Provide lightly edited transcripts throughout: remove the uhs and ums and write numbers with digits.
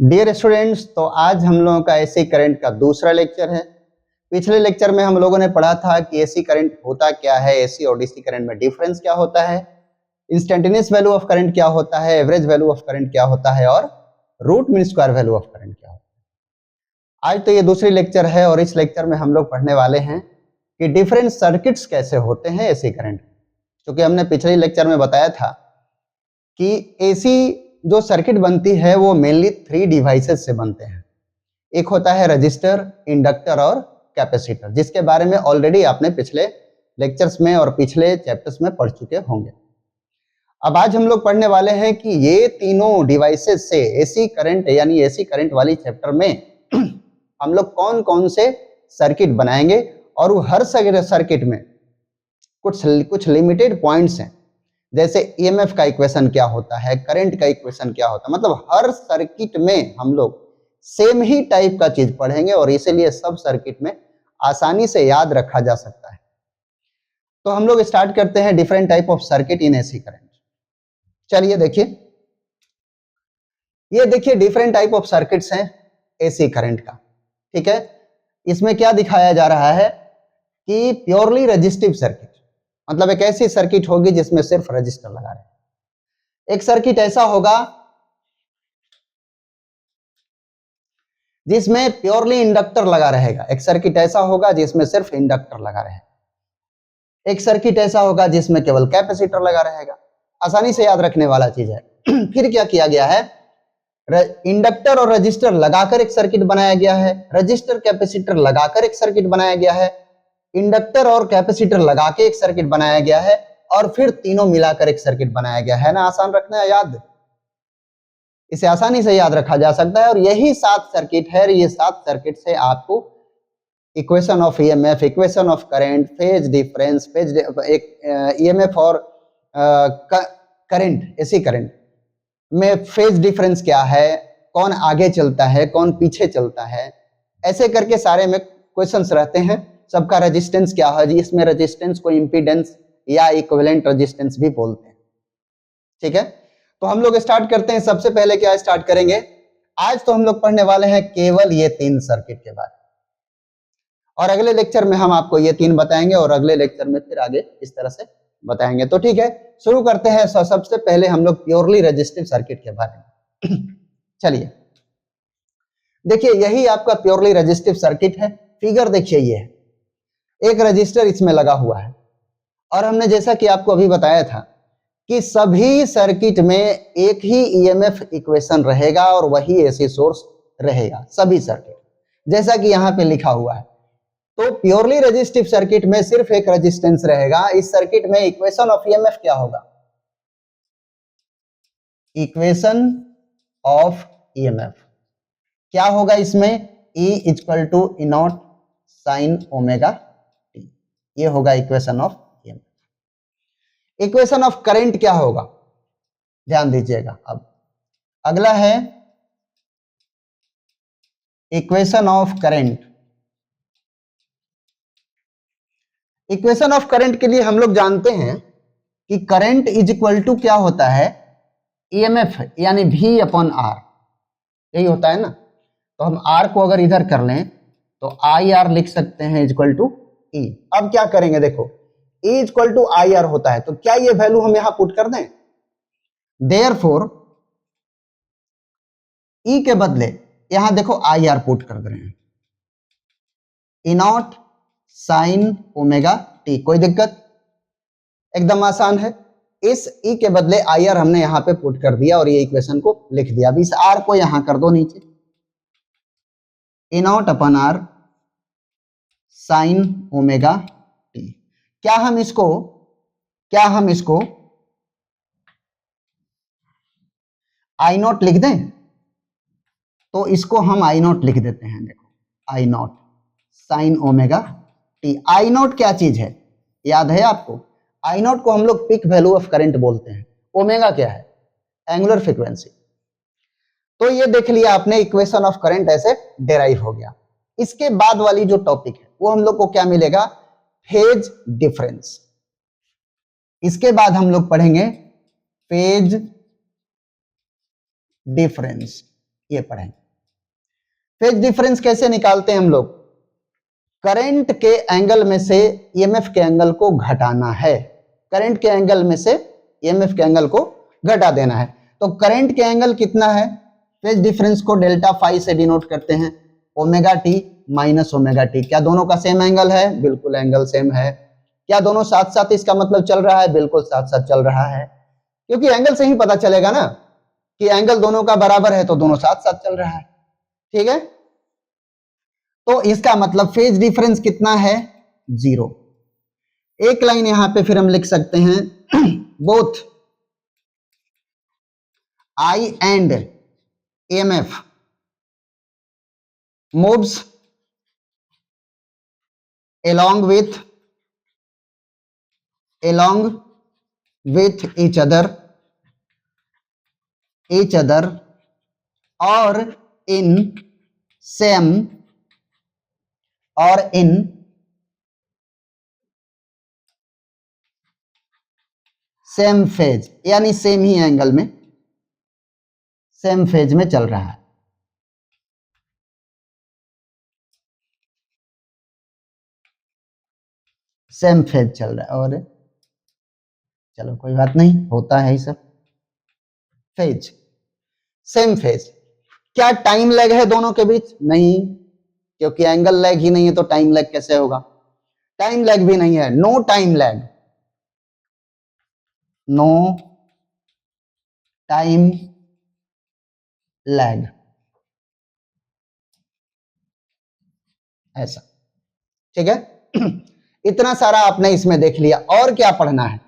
Dear students, तो आज हम लोगों का एसी करंट का दूसरा लेक्चर है। पिछले लेक्चर में हम लोगों ने पढ़ा था कि एसी करंट होता क्या है, एसी और डीसी करंट में डिफरेंस क्या होता है, इंस्टेंटेनियस वैल्यू ऑफ करंट क्या होता है, एवरेज वैल्यू ऑफ करंट क्या होता है और root mean square value of current क्या होता है। आज तो ये दूसरी लेक्चर है और इस लेक्चर में हम लोग पढ़ने वाले हैं कि डिफरेंट सर्किट्स कैसे होते हैं एसी करंट। क्योंकि हमने पिछले लेक्चर में बताया था कि एसी जो सर्किट बनती है वो मेनली 3 डिवाइसेस से बनते हैं। एक होता है रजिस्टर, इंडक्टर और कैपेसिटर, जिसके बारे में ऑलरेडी आपने पिछले लेक्चर्स में और पिछले चैप्टर्स में पढ़ चुके होंगे। अब आज हम लोग पढ़ने वाले हैं कि ये तीनों डिवाइसेस से एसी करंट यानी एसी करंट वाली चैप्टर में हम लोग कौन कौन से सर्किट बनाएंगे और वो हर सर्किट में कुछ लिमिटेड पॉइंट्स हैं। जैसे ईएमएफ का इक्वेशन क्या होता है, करंट का इक्वेशन क्या होता है, मतलब हर सर्किट में हम लोग सेम ही टाइप का चीज पढ़ेंगे और इसीलिए सब सर्किट में आसानी से याद रखा जा सकता है। तो हम लोग स्टार्ट करते हैं different type of circuit in AC current. चलिए देखिए, ये देखिए डिफरेंट टाइप ऑफ सर्किट्स हैं एसी करंट का। ठीक है, इसमें क्या दिखाया जा रहा है कि प्योरली रेजिस्टिव सर्किट, मतलब एक ऐसी सर्किट होगी जिसमें सिर्फ रजिस्टर लगा रहे। एक सर्किट ऐसा होगा जिसमें प्योरली इंडक्टर लगा रहेगा। एक सर्किट ऐसा होगा जिसमें सिर्फ इंडक्टर लगा रहेगा। एक सर्किट ऐसा होगा जिसमें केवल कैपेसिटर लगा रहेगा। आसानी से याद रखने वाला चीज है। फिर क्या किया गया है, इंडक्टर और रजिस्टर लगाकर एक सर्किट बनाया गया है, रजिस्टर कैपेसिटर लगाकर एक सर्किट बनाया गया है, इंडक्टर और कैपेसिटर लगा के एक सर्किट बनाया गया है और फिर तीनों मिलाकर एक सर्किट बनाया गया है ना। आसान रखना है याद, इसे आसानी से याद रखा जा सकता है। और यही 7 सर्किट है। ये 7 सर्किट से आपको equation of EMF, equation of current, phase difference, एक ईएमएफ और करंट, एसी करंट में फेज डिफरेंस क्या है, कौन आगे चलता है, कौन पीछे चलता है, ऐसे करके सारे में क्वेश्चंस रहते हैं। सबका रेजिस्टेंस क्या है जी, इसमें रेजिस्टेंस को इंपीडेंस या इक्विवेलेंट रेजिस्टेंस भी बोलते हैं। ठीक है, तो हम लोग स्टार्ट करते हैं। सबसे पहले क्या स्टार्ट करेंगे, आज तो हम लोग पढ़ने वाले हैं केवल ये 3 सर्किट के बारे में, और अगले लेक्चर में हम आपको ये 3 बताएंगे और अगले लेक्चर में फिर आगे इस तरह से बताएंगे। तो ठीक है, शुरू करते हैं। सबसे पहले हम लोग प्योरली रेजिस्टिव सर्किट के बारे में चलिए देखिए, यही आपका प्योरली रेजिस्टिव सर्किट है। फिगर देखिए, ये है एक रजिस्टर इसमें लगा हुआ है और हमने जैसा कि आपको अभी बताया था कि सभी सर्किट में एक ही ईएमएफ इक्वेशन रहेगा और वही एसी सोर्स रहेगा सभी सर्किट, जैसा कि यहां पे लिखा हुआ है। तो प्योरली रेजिस्टिव सर्किट में सिर्फ एक रेजिस्टेंस रहेगा। इस सर्किट में इक्वेशन ऑफ ईएमएफ क्या होगा, इक्वेशन ऑफ ईएमएफ क्या होगा इसमें, E equal to E naught sine omega T, ये होगा equation of EMF. Equation of current क्या होगा, ध्यान दीजिएगा। अब अगला है equation of current. Equation of current के लिए हम लोग जानते हैं कि करंट इज इक्वल टू क्या होता है, ईएमएफ यानी V अपॉन आर, यही होता है ना। तो हम R को अगर इधर कर लें तो आई आर लिख सकते हैं इक्वल टू E। अब क्या करेंगे, देखो E equal to I R होता है, तो क्या ये वैल्यू हम यहां पुट कर दें, देयरफॉर E के बदले यहां देखो आई आर पुट कर दे रहे हैं, ई नॉट साइन ओमेगा टी। कोई दिक्कत, एकदम आसान है। इस E के बदले आई आर हमने यहां पे पुट कर दिया और ये इक्वेशन को लिख दिया। अब इस R को यहां कर दो नीचे, E naught upon R sine omega T. क्या हम इसको आई नॉट लिख दें, तो इसको हम आई नॉट लिख देते हैं। देखो I naught sine omega T. I naught क्या चीज है, याद है आपको, आई नॉट को हम लोग पीक वैल्यू ऑफ करंट बोलते हैं। ओमेगा क्या है, एंगुलर फ्रीक्वेंसी। तो ये देख लिया आपने, इक्वेशन ऑफ करंट ऐसे डेराइव हो गया। इसके बाद वाली जो टॉपिक है वो हम लोग को क्या मिलेगा, फेज डिफरेंस। इसके बाद हम लोग पढ़ेंगे फेज डिफरेंस। ये पढ़ेंगे। फेज डिफरेंस कैसे निकालते हैं हम लोग? करंट के एंगल में से ईएमएफ के एंगल को घटाना है। करंट के एंगल में से ईएमएफ के एंगल को घटा देना है। तो करंट के एंगल कितना है? फेज डिफरेंस को डेल्टा फाई से डिनोट करते हैं, omega T minus omega T. क्या दोनों का सेम एंगल है? बिल्कुल एंगल सेम है। क्या दोनों साथ साथ इसका मतलब चल रहा है? बिल्कुल साथ साथ चल रहा है, क्योंकि एंगल से ही पता चलेगा ना कि एंगल दोनों का बराबर है, तो दोनों साथ साथ चल रहा है। ठीक है, तो इसका मतलब फेज डिफरेंस कितना है? 0। एक लाइन यहां पे फिर हम लिख सकते हैं both I and EMF moves along with each other or in same phase, यानी सेम ही एंगल में, सेम फेज में चल रहा है। सेम फेज चल रहा है। और चलो कोई बात नहीं, होता है ये सब। Phase, same phase. क्या टाइम लैग है दोनों के बीच? नहीं, क्योंकि एंगल लैग ही नहीं है तो टाइम लैग कैसे होगा? टाइम लैग भी नहीं है, no time lag, no time lag, ऐसा। ठीक है इतना सारा आपने इसमें देख लिया। और क्या पढ़ना है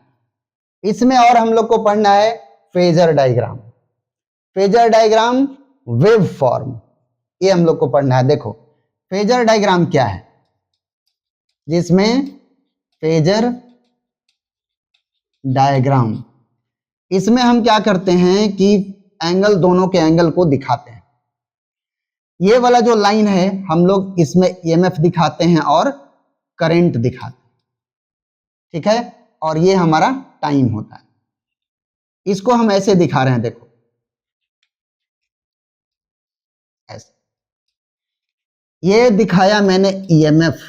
इसमें? और हम लोग को पढ़ना है phasor diagram. Phasor diagram, wave form, ये हम लोग को पढ़ना है। देखो फेजर डायग्राम क्या है, जिसमें फेजर डायग्राम, इसमें हम क्या करते हैं कि एंगल, दोनों के एंगल को दिखाते हैं। ये वाला जो लाइन है हम लोग इसमें ईएमएफ दिखाते हैं और करंट दिखाते हैं। ठीक है, और ये हमारा टाइम होता है। इसको हम ऐसे दिखा रहे हैं, देखो ऐसे। ये दिखाया मैंने ईएमएफ।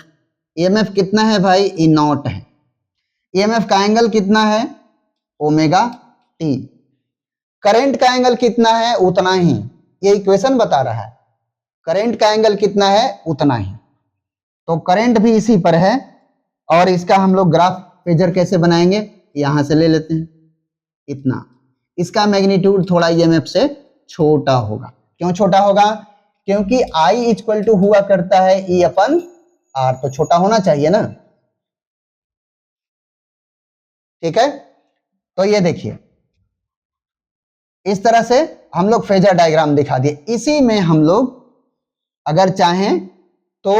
ईएमएफ कितना है भाई? ई नॉट है। ईएमएफ का एंगल कितना है? Omega T. करंट का एंगल कितना है? उतना ही। ये इक्वेशन बता रहा है करंट का एंगल कितना है, उतना ही। तो करंट भी इसी पर है। और इसका हम लोग ग्राफ फेजर कैसे बनाएंगे? यहां से ले लेते हैं इतना। इसका मैग्नीट्यूड थोड़ा ईएमएफ से छोटा होगा। क्यों छोटा होगा? क्योंकि आई इक्वल टू हुआ करता है ई अपन आर, तो छोटा होना चाहिए ना। ठीक है, तो ये देखिए इस तरह से हम लोग फेजर डायग्राम दिखा दिए। इसी में हम लोग अगर चाहें तो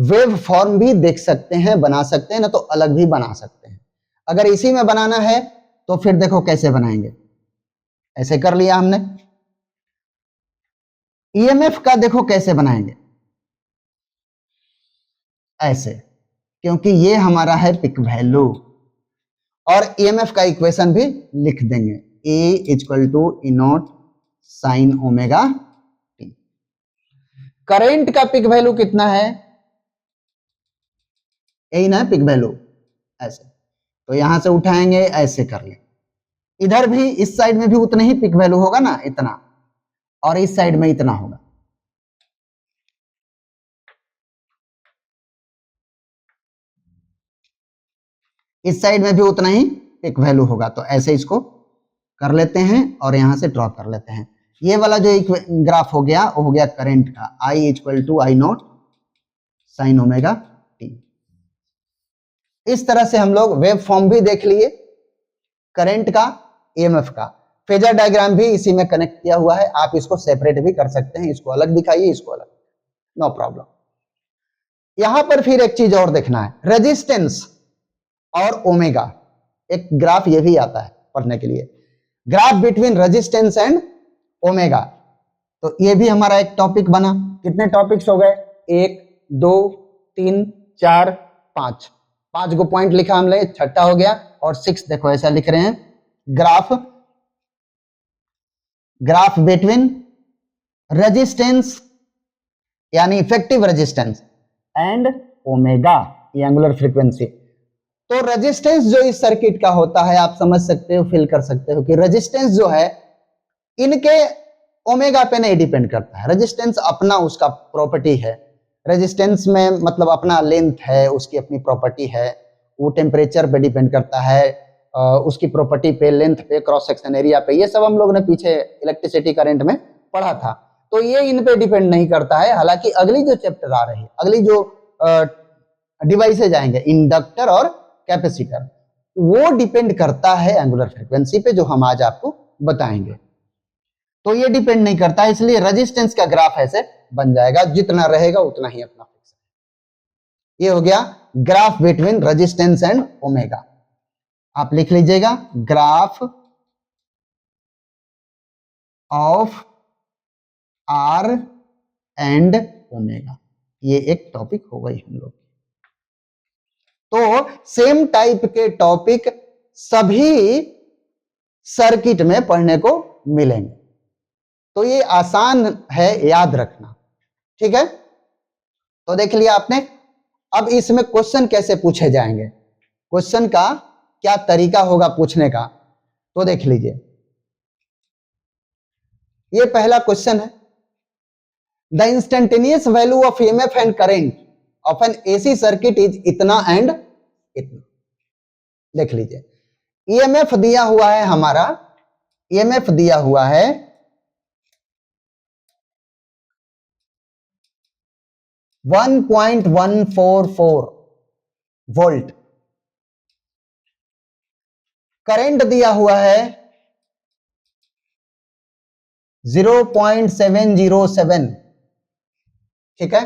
वेव फॉर्म भी देख सकते हैं, बना सकते हैं ना, तो अलग भी बना सकते हैं। अगर इसी में बनाना है तो फिर देखो कैसे बनाएंगे। ऐसे कर लिया हमने। ईएमएफ का देखो कैसे बनाएंगे, ऐसे, क्योंकि ये हमारा है पिक वैल्यू। और ईएमएफ का इक्वेशन भी लिख देंगे, A equal to E naught sine omega T. Current का पिक वैल्यू कितना है? यही ना पिक वैल्यू, ऐसे। तो यहां से उठाएंगे, ऐसे कर ले। इधर भी इस साइड में भी उतना ही पिक वैल्यू होगा ना, इतना, और इस साइड में इतना होगा। इस साइड में भी उतना ही पिक वैल्यू होगा। तो ऐसे इसको कर लेते हैं और यहां से ड्रॉ कर लेते हैं। ये वाला जो ग्राफ हो गया वो हो गया करंट का, I equal to I naught sine omega T. इस तरह से हम लोग वेव फॉर्म भी देख लिए, करंट का, ईएमएफ का। फेजर डायग्राम भी इसी में कनेक्ट किया हुआ है। आप इसको सेपरेट भी कर सकते हैं, इसको अलग दिखाइए, इसको अलग, नो प्रॉब्लम। यहां पर फिर एक चीज और देखना है, रेजिस्टेंस और ओमेगा। एक ग्राफ ये भी आता है पढ़ने के लिए, graph between resistance and omega. तो ये भी हमारा एक टॉपिक बना। कितने टॉपिक्स हो गए? 1 2 3 4 5, 5 को पॉइंट लिखा हमने, छठा हो गया। और 6 देखो ऐसा लिख रहे हैं, ग्राफ बिटवीन रेजिस्टेंस यानी इफेक्टिव रेजिस्टेंस एंड ओमेगा ये एंगुलर फ्रीक्वेंसी। तो रेजिस्टेंस जो इस सर्किट का होता है आप समझ सकते हो, फील कर सकते हो कि रेजिस्टेंस जो है इनके ओमेगा पे नहीं डिपेंड करता है। रेजिस्टेंस अपना उसका प्रॉपर्टी है। रेजिस्टेंस में मतलब अपना लेंथ है, उसकी अपनी प्रॉपर्टी है, वो टेम्परेचर पे डिपेंड करता है, उसकी प्रॉपर्टी पे, लेंथ पे, क्रॉस सेक्शन एरिया पे, ये सब हम लोग ने पीछे इलेक्ट्रिसिटी करंट में पढ़ा था। तो ये इन पे डिपेंड नहीं करता है। हालांकि अगली जो चैप्टर आ रही है, अगली जो डिवाइसेज आएंगे इंडक्टर और कैपेसिटर, वो डिपेंड करता है एंगुलर फ्रीक्वेंसी पे, जो हम आज आपको बताएंगे। तो ये डिपेंड नहीं करता, इसलिए रेजिस्टेंस का ग्राफ ऐसे बन जाएगा, जितना रहेगा उतना ही अपना फिक्स है। ये हो गया graph between resistance and omega. आप लिख लीजिएगा graph of R and omega. ये एक टॉपिक हो गई हम लोग। तो सेम टाइप के टॉपिक सभी सर्किट में पढ़ने को मिलेंगे, तो ये आसान है याद रखना, ठीक है। तो देख लिया आपने। अब इसमें क्वेश्चन कैसे पूछे जाएंगे, क्वेश्चन का क्या तरीका होगा पूछने का, तो देख लीजिए। ये पहला क्वेश्चन है, the instantaneous value of EMF and current of N AC circuit is इतना एंड इतना। देख लीजिए, ईएमएफ दिया हुआ है हमारा, ईएमएफ दिया हुआ है 1.144 वोल्ट, करंट दिया हुआ है 0.707, ठीक है।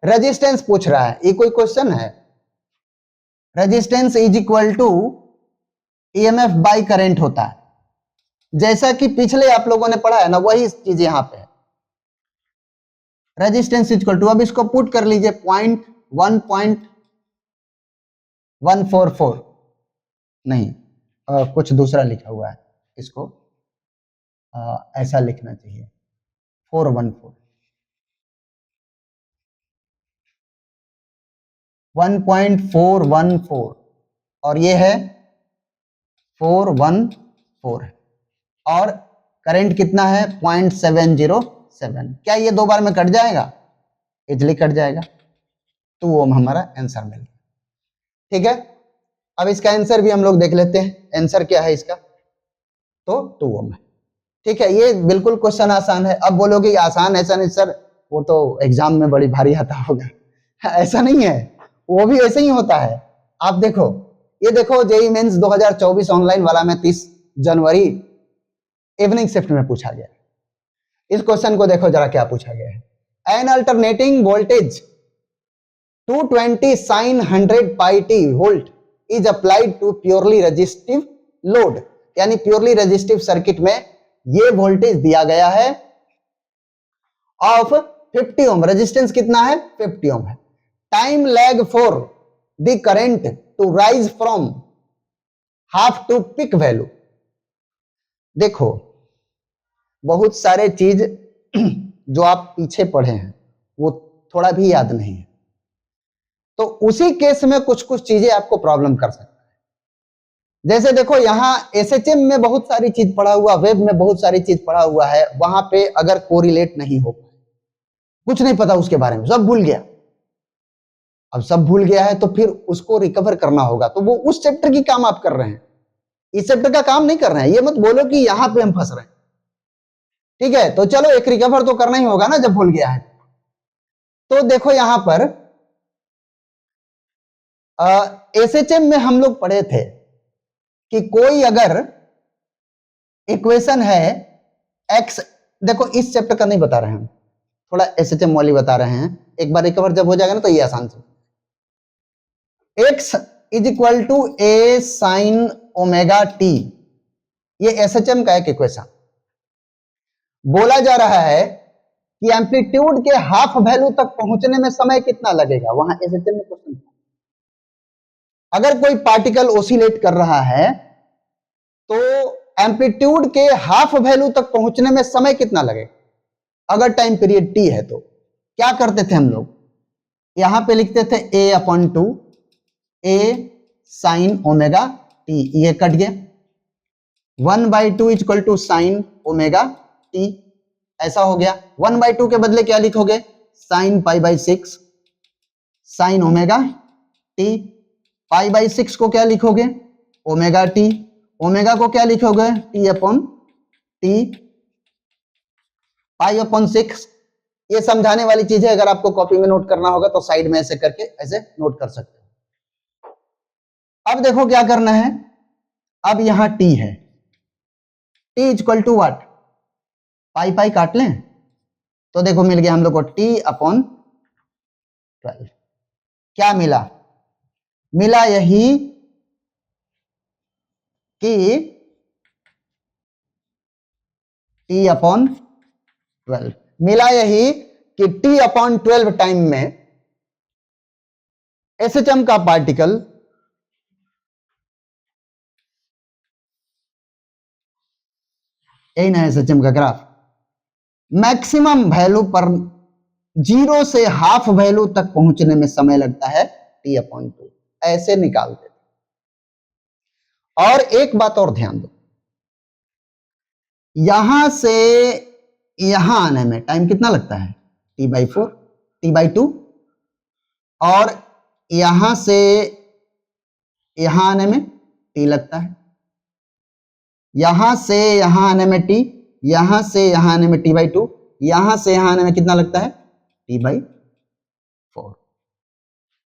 रेजिस्टेंस पूछ रहा है, ये कोई क्वेश्चन है। Resistance is equal to EMF by current होता है, जैसा कि पिछले आप लोगों ने पढ़ा है ना, वही चीज यहां पे है। रेजिस्टेंस इज इक्वल टू, अब इसको पुट कर लीजिए 1.144 नहीं, कुछ दूसरा लिखा हुआ है, इसको ऐसा लिखना चाहिए 414 1.414 और ये है 414 है, और करंट कितना है 0.707। क्या ये दो बार में कट जाएगा? इजली कट जाएगा। 2 ओम हमारा आंसर मिल गया, ठीक है। अब इसका आंसर भी हम लोग देख लेते हैं। आंसर क्या है इसका? तो 2 ओम है, ठीक है। ये बिल्कुल क्वेश्चन आसान है। अब बोलोगे आसान, ऐसा नहीं सर, वो तो एग्जाम में बड़ी भारी आता होगा। ऐसा नहीं है, वो भी ऐसे ही होता है। आप देखो, ये देखो जेईई मेंस 2024 ऑनलाइन वाला में 30 जनवरी इवनिंग शिफ्ट में पूछा गया। इस क्वेश्चन को देखो जरा, क्या पूछा गया है। An alternating voltage 220 sin 100 pi t volt is applied to purely resistive load, यानी प्योरली रेजिस्टिव सर्किट में ये वोल्टेज दिया गया है ऑफ 50 ओम। रेजिस्टेंस कितना है? 50 ओम है। Time lag for the current to rise from half to peak value. देखो, बहुत सारे चीज जो आप पीछे पढ़े हैं वो थोड़ा भी याद नहीं है, तो उसी केस में कुछ कुछ चीजें आपको प्रॉब्लम कर सकता है। जैसे देखो, यहां एसएचएम में बहुत सारी चीज पढ़ा हुआ, वेब में बहुत सारी चीज पढ़ा हुआ है, वहां पे अगर कोरिलेट नहीं हो, कुछ नहीं पता उसके बारे में, सब भूल गया। अब सब भूल गया है तो फिर उसको रिकवर करना होगा, तो वो उस चैप्टर की काम आप कर रहे हैं, इस चैप्टर का काम नहीं कर रहे हैं। ये मत बोलो कि यहां पे हम फंस रहे हैं, ठीक है। तो चलो, एक रिकवर तो करना ही होगा ना जब भूल गया है। तो देखो यहां पर एसएचएम में हम लोग पढ़े थे कि कोई अगर इक्वेशन है एक्स, देखो इस चैप्टर का नहीं बता रहे हैं, थोड़ा एसएचएम वाली बता रहे हैं। एक बार रिकवर जब हो जाएगा ना तो ये आसान से, x is equal to A sine omega T, ये एसएचएम का एक इक्वेशन। बोला जा रहा है कि एम्पलीट्यूड के हाफ वैल्यू तक पहुंचने में समय कितना लगेगा, वहां एसएचएम में क्वेश्चन। अगर कोई पार्टिकल ओसिलेट कर रहा है तो एम्पलीट्यूड के हाफ वैल्यू तक पहुंचने में समय कितना लगेगा? अगर टाइम पीरियड टी है तो क्या करते थे हम लोग, यहां पे लिखते थे a/2 a sine omega T, ये कट गया, 1/2 equal to sine omega T, ऐसा हो गया। 1/2 के बदले क्या लिखोगे, साइन π/6 साइन ओमेगा टी, π/6 को क्या लिखोगे, ओमेगा टी, ओमेगा को क्या लिखोगे, t/t, π/6। ये समझाने वाली चीज है, अगर आपको कॉपी में नोट करना होगा तो साइड में ऐसे करके ऐसे नोट कर सकते हो। अब देखो क्या करना है, अब यहां t है, t इक्वल टू व्हाट, पाई काट लें तो देखो मिल गया हम लोग को t/12। क्या मिला, मिला यही कि t/12, मिला यही कि t/12 टाइम में एसएचएम का पार्टिकल यही ना एसएचएम का ग्राफ, मैक्सिमम वैल्यू पर 0 से हाफ वैल्यू तक पहुंचने में समय लगता है t/2, ऐसे निकालते थे। और एक बात और ध्यान दो, यहां से यहां आने में टाइम कितना लगता है, t/4 t/2, और यहां से यहां आने में t लगता है, यहां से यहां आने में t, यहां से यहां आने में t/2, यहां से यहां आने में कितना लगता है, t/4,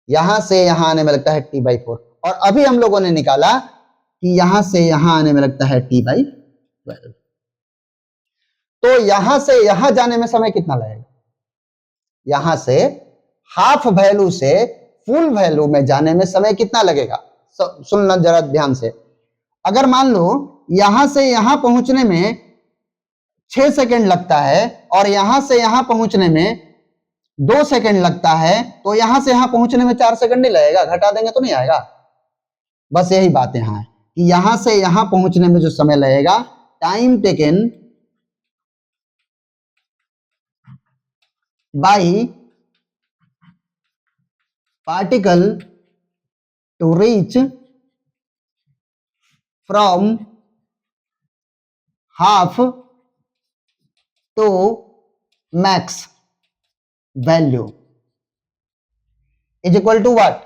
यहां से यहां आने में लगता है t/4। और अभी हम लोगों ने निकाला कि यहां से यहां आने में लगता है t/12, तो यहां से यहां जाने में समय कितना लगेगा, यहां से हाफ वैल्यू से फुल वैल्यू में जाने में समय कितना लगेगा, सुनना जरा ध्यान से। अगर मान लो यहां से यहां पहुंचने में 6 सेकंड लगता है और यहां से यहां पहुंचने में 2 सेकंड लगता है, तो यहां से यहां पहुंचने में 4 सेकंड नहीं लगेगा, घटा देंगे तो नहीं आएगा। बस यही बात यहां है कि यहां से यहां पहुंचने में जो समय लगेगा, time taken by particle to reach from half to max value is equal to what,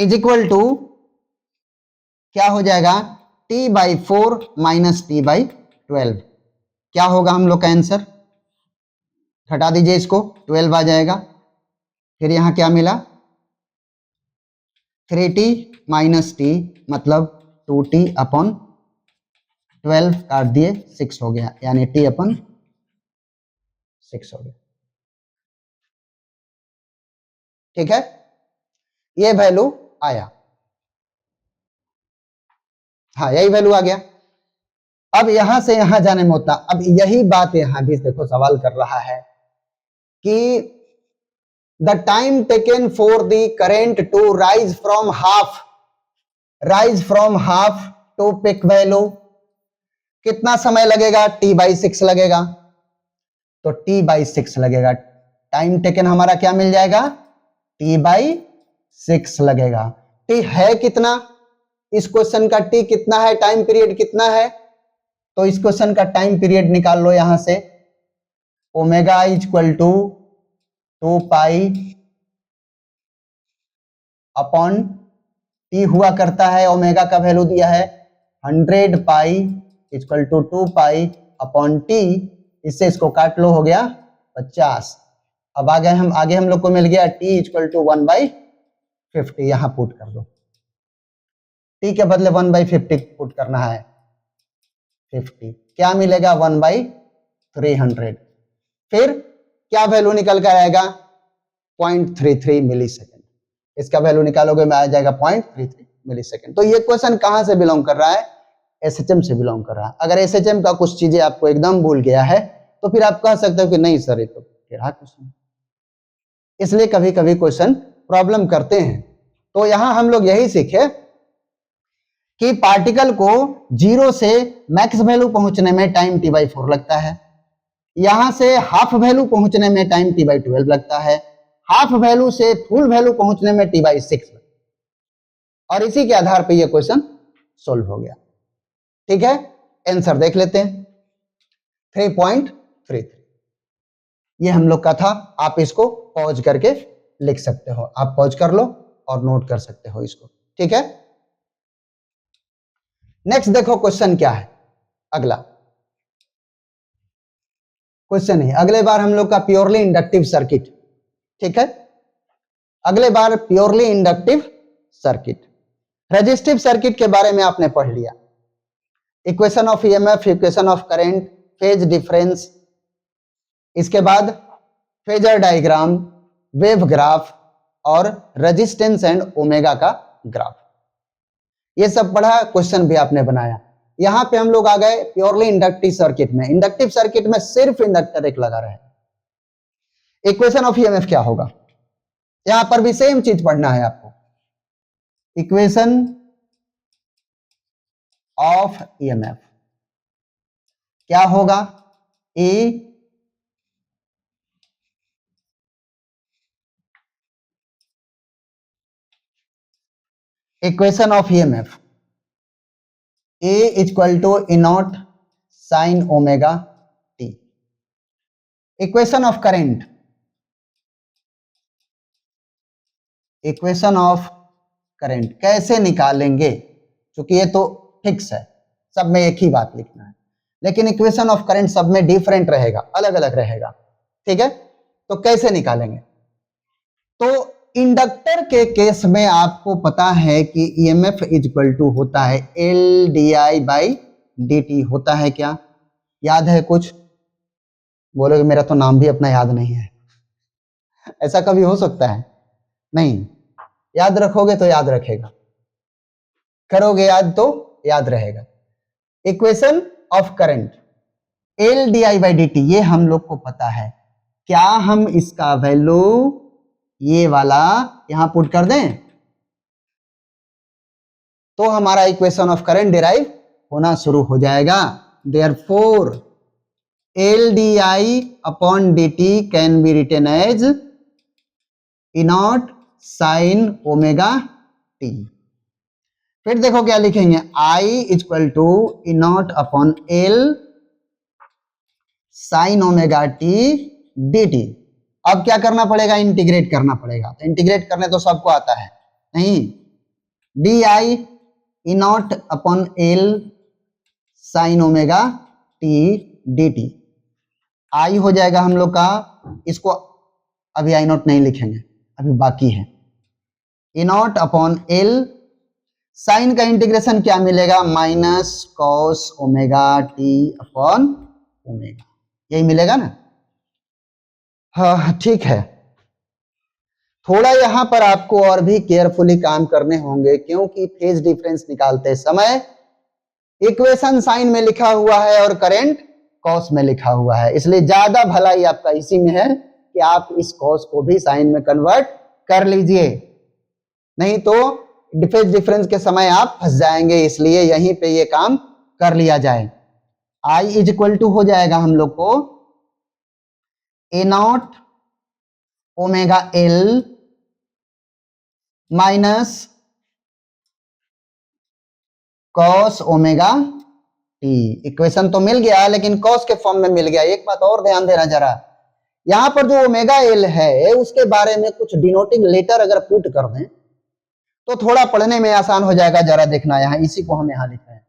is equal to क्या हो जाएगा, t/4 माइनस t/12। क्या होगा हम लोग का आंसर, घटा दीजिए इसको, 12 आ जाएगा। फिर यहां क्या मिला, 3t माइनस t मतलब 2t/12 काट दिए 6 हो गया, यानी t/6 हो गया। ठीक है, ये वैल्यू आया, हाँ यही वैल्यू आ गया। अब यहां से यहां जाने में होता, अब यही बात यहां भी देखो सवाल कर रहा है कि the time taken for the current to rise from half to peak value, कितना समय लगेगा, t/6 लगेगा, तो t/6 लगेगा। टाइम टेकन हमारा क्या मिल जाएगा, t/6 लगेगा। t है कितना, इस क्वेश्चन का t कितना है, टाइम पीरियड कितना है, तो इस क्वेश्चन का टाइम पीरियड निकाल लो यहां से, ओमेगा इक्वल टू 2π/t हुआ करता है, ओमेगा का वैल्यू दिया है 100π इक्वल टू 2π/t, इससे इसको काट लो, हो गया 50। अब आगे हम लोग को मिल गया t इक्वल टू 1/50, यहां पुट कर दो, t के बदले 1/50 पुट करना है, 50 क्या मिलेगा, 1/300। फिर क्या वैल्यू निकल कर आएगा, 0.33 मिली सेकेंड, इसका वैल्यू निकालोगे में आ जाएगा 0.33 मिली सेकेंड। तो ये क्वेश्चन कहां से बिलोंग कर रहा है, एसएचएम से बिलोंग कर रहा है। अगर एसएचएम का कुछ चीजें आपको एकदम भूल गया है तो फिर आप कह सकते हो कि नहीं सर ये तो टेढ़ा क्वेश्चन, इसलिए कभी कभी क्वेश्चन प्रॉब्लम करते हैं। तो यहां हम लोग यही सीखे कि पार्टिकल को 0 से मैक्स वैल्यू पहुंचने में टाइम t/4 लगता है, यहां से हाफ वैल्यू पहुंचने में टाइम t/12 लगता है, हाफ वैल्यू से फुल वैल्यू पहुंचने में t/6 और इसी के आधार पर यह क्वेश्चन सोल्व हो गया। ठीक है, आंसर देख लेते हैं 3.33। ये हम लोग का था। आप इसको पॉज करके लिख सकते हो, आप पॉज कर लो और नोट कर सकते हो इसको। ठीक है, नेक्स्ट देखो क्वेश्चन क्या है। अगला क्वेश्चन है, अगले बार हम लोग का प्योरली इंडक्टिव सर्किट। ठीक है, अगले बार purely inductive circuit. Resistive circuit के बारे में आपने पढ़ लिया, equation of EMF, equation of current, phase difference, इसके बाद फेजर डायग्राम, वेव ग्राफ और रेजिस्टेंस एंड ओमेगा का ग्राफ, ये सब पढ़ा, क्वेश्चन भी आपने बनाया। यहां पे हम लोग आ गए प्योरली इंडक्टिव सर्किट में। इंडक्टिव सर्किट में सिर्फ इंडक्टर एक लगा रहे। इक्वेशन ऑफ ईएमएफ क्या होगा, यहां पर भी सेम चीज पढ़ना है आपको। इक्वेशन ऑफ ईएमएफ क्या होगा, A equation of EMF A equal to E naught sine omega T. Equation of current, equation of current कैसे निकालेंगे, क्योंकि ये तो फिक्स है, सब में एक ही बात लिखना है, लेकिन इक्वेशन ऑफ करंट सब में डिफरेंट रहेगा, अलग अलग रहेगा। ठीक है, तो कैसे निकालेंगे, तो इंडक्टर के केस में आपको पता है कि ईएमएफ इक्वल टू होता है L D I by D T. होता है क्या, याद है कुछ? बोलोगे मेरा तो नाम भी अपना याद नहीं है। ऐसा कभी हो सकता है? नहीं, याद रखोगे तो याद रखेगा, करोगे याद तो याद रहेगा। Equation of current L D I by D T, ये हम लोग को पता है। क्या हम इसका वैल्यू ये वाला यहां पुट कर दें तो हमारा इक्वेशन ऑफ करंट डिराइव होना शुरू हो जाएगा। Therefore L D I upon D T can be written as E naught sine omega T. फिर देखो क्या लिखेंगे, I equal to E naught upon L sine omega T D T. अब क्या करना पड़ेगा, इंटीग्रेट करना पड़ेगा। तो इंटीग्रेट करने तो सबको आता है, नहीं, D I E naught upon L sine omega T D T. I हो जाएगा हम लोग का, इसको अभी आई नॉट नहीं लिखेंगे, अभी बाकी है। ई नॉट अपॉन एल साइन का इंटीग्रेशन क्या मिलेगा, minus cos omega T upon omega, यही मिलेगा ना। हाँ ठीक है, थोड़ा यहां पर आपको और भी केयरफुली काम करने होंगे, क्योंकि फेज डिफरेंस निकालते समय इक्वेशन साइन में लिखा हुआ है और करंट कॉस में लिखा हुआ है, इसलिए ज्यादा भलाई आपका इसी में है कि आप इस कॉस को भी साइन में कन्वर्ट कर लीजिए, नहीं तो फेज डिफरेंस के समय आप फंस जाएंगे। इसलिए यहीं पे ये काम कर लिया जाए। आई इज इक्वल टू हो जाएगा हम लोग को A naught omega L minus cos omega T. Equation तो मिल गया, लेकिन कॉस के फॉर्म में मिल गया। एक बात और ध्यान देना जरा, यहां पर जो ओमेगा एल है उसके बारे में कुछ डिनोटिंग लेटर अगर पुट कर दें तो थोड़ा पढ़ने में आसान हो जाएगा। जरा देखना, यहां इसी को हम यहां लिख रहे हैं,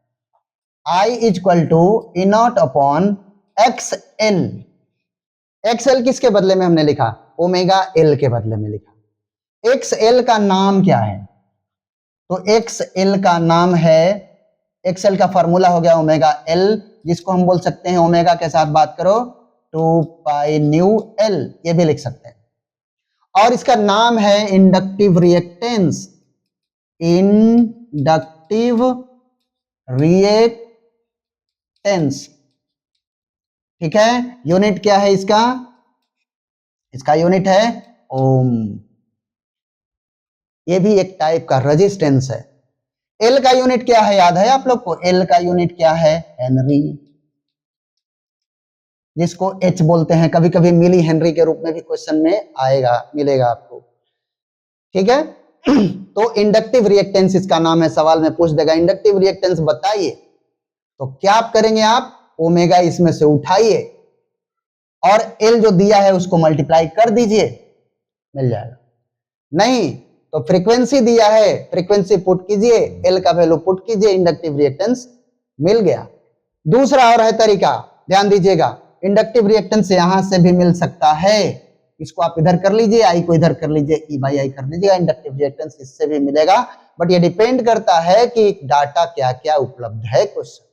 I is equal to E naught upon X L. X L किसके बदले में हमने लिखा, ओमेगा एल के बदले में लिखा। एक्स एल का नाम क्या है, तो एक्स एल का नाम है, एक्स एल का फॉर्मूला हो गया ओमेगा एल, जिसको हम बोल सकते हैं ओमेगा के साथ बात करो 2 पाई न्यू एल, ये भी लिख सकते हैं। और इसका नाम है इंडक्टिव रिएक्टेंस, इंडक्टिव रिएक्टेंस। ठीक है, यूनिट क्या है इसका, इसका यूनिट है ओम। ये भी एक टाइप का रेजिस्टेंस है। एल का यूनिट क्या है, याद है आप लोग को, एल का यूनिट क्या है, हेनरी। जिसको एच बोलते हैं, कभी कभी मिली हेनरी के रूप में भी क्वेश्चन में आएगा, मिलेगा आपको, ठीक है। तो इंडक्टिव रिएक्टेंस इसका नाम है, सवाल में पूछ देगा इंडक्टिव रिएक्टेंस बताइए, तो क्या आप करेंगे, आप ओमेगा इसमें से उठाइए और एल जो दिया है उसको मल्टीप्लाई कर दीजिए, मिल जाएगा। नहीं तो फ्रीक्वेंसी दिया है, फ्रीक्वेंसी पुट कीजिए, एल का वैल्यू पुट कीजिए, इंडक्टिव रिएक्टेंस मिल गया। दूसरा और है तरीका, ध्यान दीजिएगा, इंडक्टिव रिएक्टेंस यहां से भी मिल सकता है, इसको आप इधर कर लीजिए, आई को इधर कर लीजिए, ई बाई आई कर लीजिएगा, इंडक्टिव रिएक्टेंस इससे भी मिलेगा। बट ये डिपेंड करता है कि डाटा क्या क्या उपलब्ध है, क्वेश्चन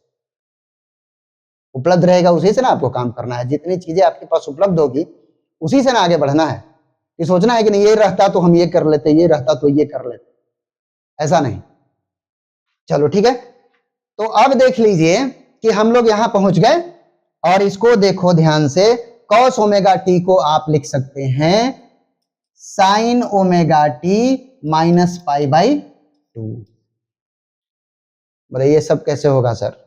उपलब्ध रहेगा उसी से ना आपको काम करना है, जितनी चीजें आपके पास उपलब्ध होगी उसी से ना आगे बढ़ना है। ये सोचना है कि नहीं ये रहता तो हम ये कर लेते, ये रहता तो ये कर लेते, ऐसा नहीं। चलो ठीक है, तो अब देख लीजिए कि हम लोग यहां पहुंच गए और इसको देखो ध्यान से, cos ओमेगा टी को आप लिख सकते हैं sin omega T minus pi by 2। बोले ये सब कैसे होगा सर,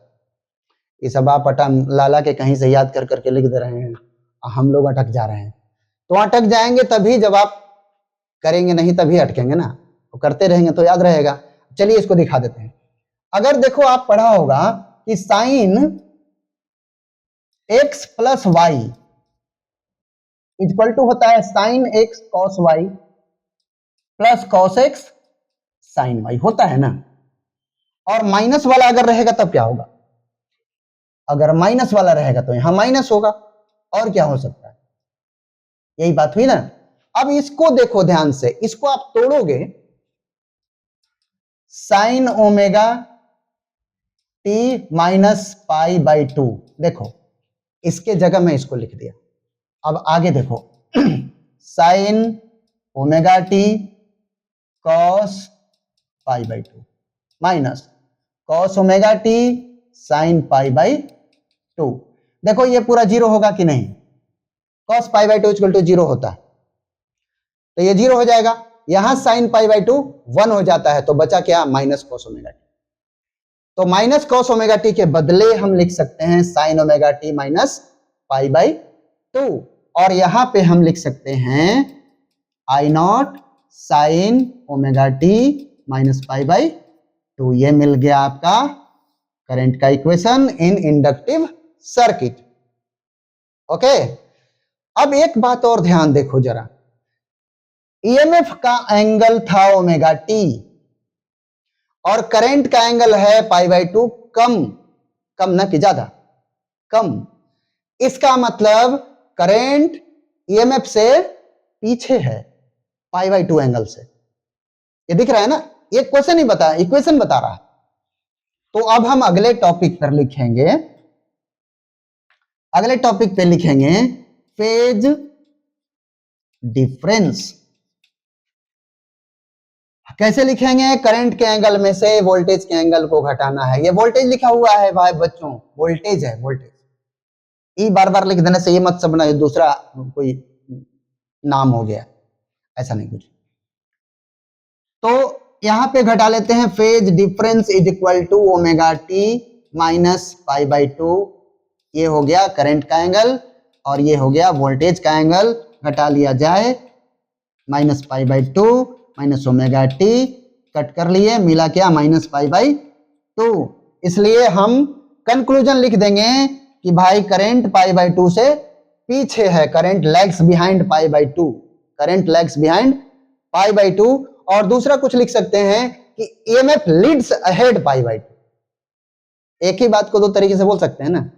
ये सब आप लाला के कहीं से याद कर करके लिख दे रहे हैं, हम लोग अटक जा रहे हैं। तो अटक जाएंगे तभी जब आप करेंगे, नहीं तभी अटकेंगे ना, तो करते रहेंगे तो याद रहेगा। चलिए इसको दिखा देते हैं। अगर देखो आप पढ़ा होगा कि sine x plus Y equal to होता है sine x cos Y plus cos X sine Y, होता है ना। और माइनस वाला अगर रहेगा तब क्या होगा, अगर माइनस वाला रहेगा तो यहां माइनस होगा, और क्या हो सकता है, यही बात हुई ना। अब इसको देखो ध्यान से, इसको आप तोड़ोगे, sine omega T minus pi by 2, देखो इसके जगह में इसको लिख दिया। अब आगे देखो sine omega T cos pi by 2 minus cos omega T sine pi by 2, देखो ये पूरा जीरो होगा कि नहीं, cos pi by 2 equal to zero होता है, तो ये जीरो हो जाएगा, यहां साइन पाई बाई 2 1 हो जाता है, तो बचा क्या, माइनस कॉस ओमेगा टी। तो माइनस कॉस ओमेगा टी के बदले हम लिख सकते हैं sine omega T minus pi by 2, और यहां पे हम लिख सकते हैं I naught sine omega T minus pi by 2। ये मिल गया आपका करंट का equation in inductive circuit. Okay, अब एक बात और ध्यान देखो जरा, ईएमएफ का एंगल था ओमेगा टी और करंट का एंगल है पाई बाई 2, कम कम ना कि ज्यादा, कम। इसका मतलब करंट ईएमएफ से पीछे है पाई बाई 2 एंगल से, ये दिख रहा है ना, ये क्वेश्चन ही बता, इक्वेशन बता रहा है। तो अब हम अगले टॉपिक पर लिखेंगे, अगले टॉपिक पे लिखेंगे फेज डिफरेंस। कैसे लिखेंगे, करंट के एंगल में से वोल्टेज के एंगल को घटाना है। ये वोल्टेज लिखा हुआ है भाई बच्चों, वोल्टेज है, वोल्टेज। ई बार बार लिख देने से ये मत समझना ये दूसरा कोई नाम हो गया, ऐसा नहीं कुछ। तो यहां पे घटा लेते हैं, phase difference is equal to omega T minus pi by 2, ये हो गया करंट का एंगल और ये हो गया वोल्टेज का एंगल, घटा लिया जाए, minus pi by 2 minus omega T, cut कर लिए, मिला क्या, माइनस पाई बाई 2। इसलिए हम कंक्लूजन लिख देंगे कि भाई करंट पाई बाई 2 से पीछे है, current lags behind pi by 2, current lags behind pi by 2। और दूसरा कुछ लिख सकते हैं कि EMF leads ahead pi by 2। एक ही बात को दो तरीके से बोल सकते हैं ना,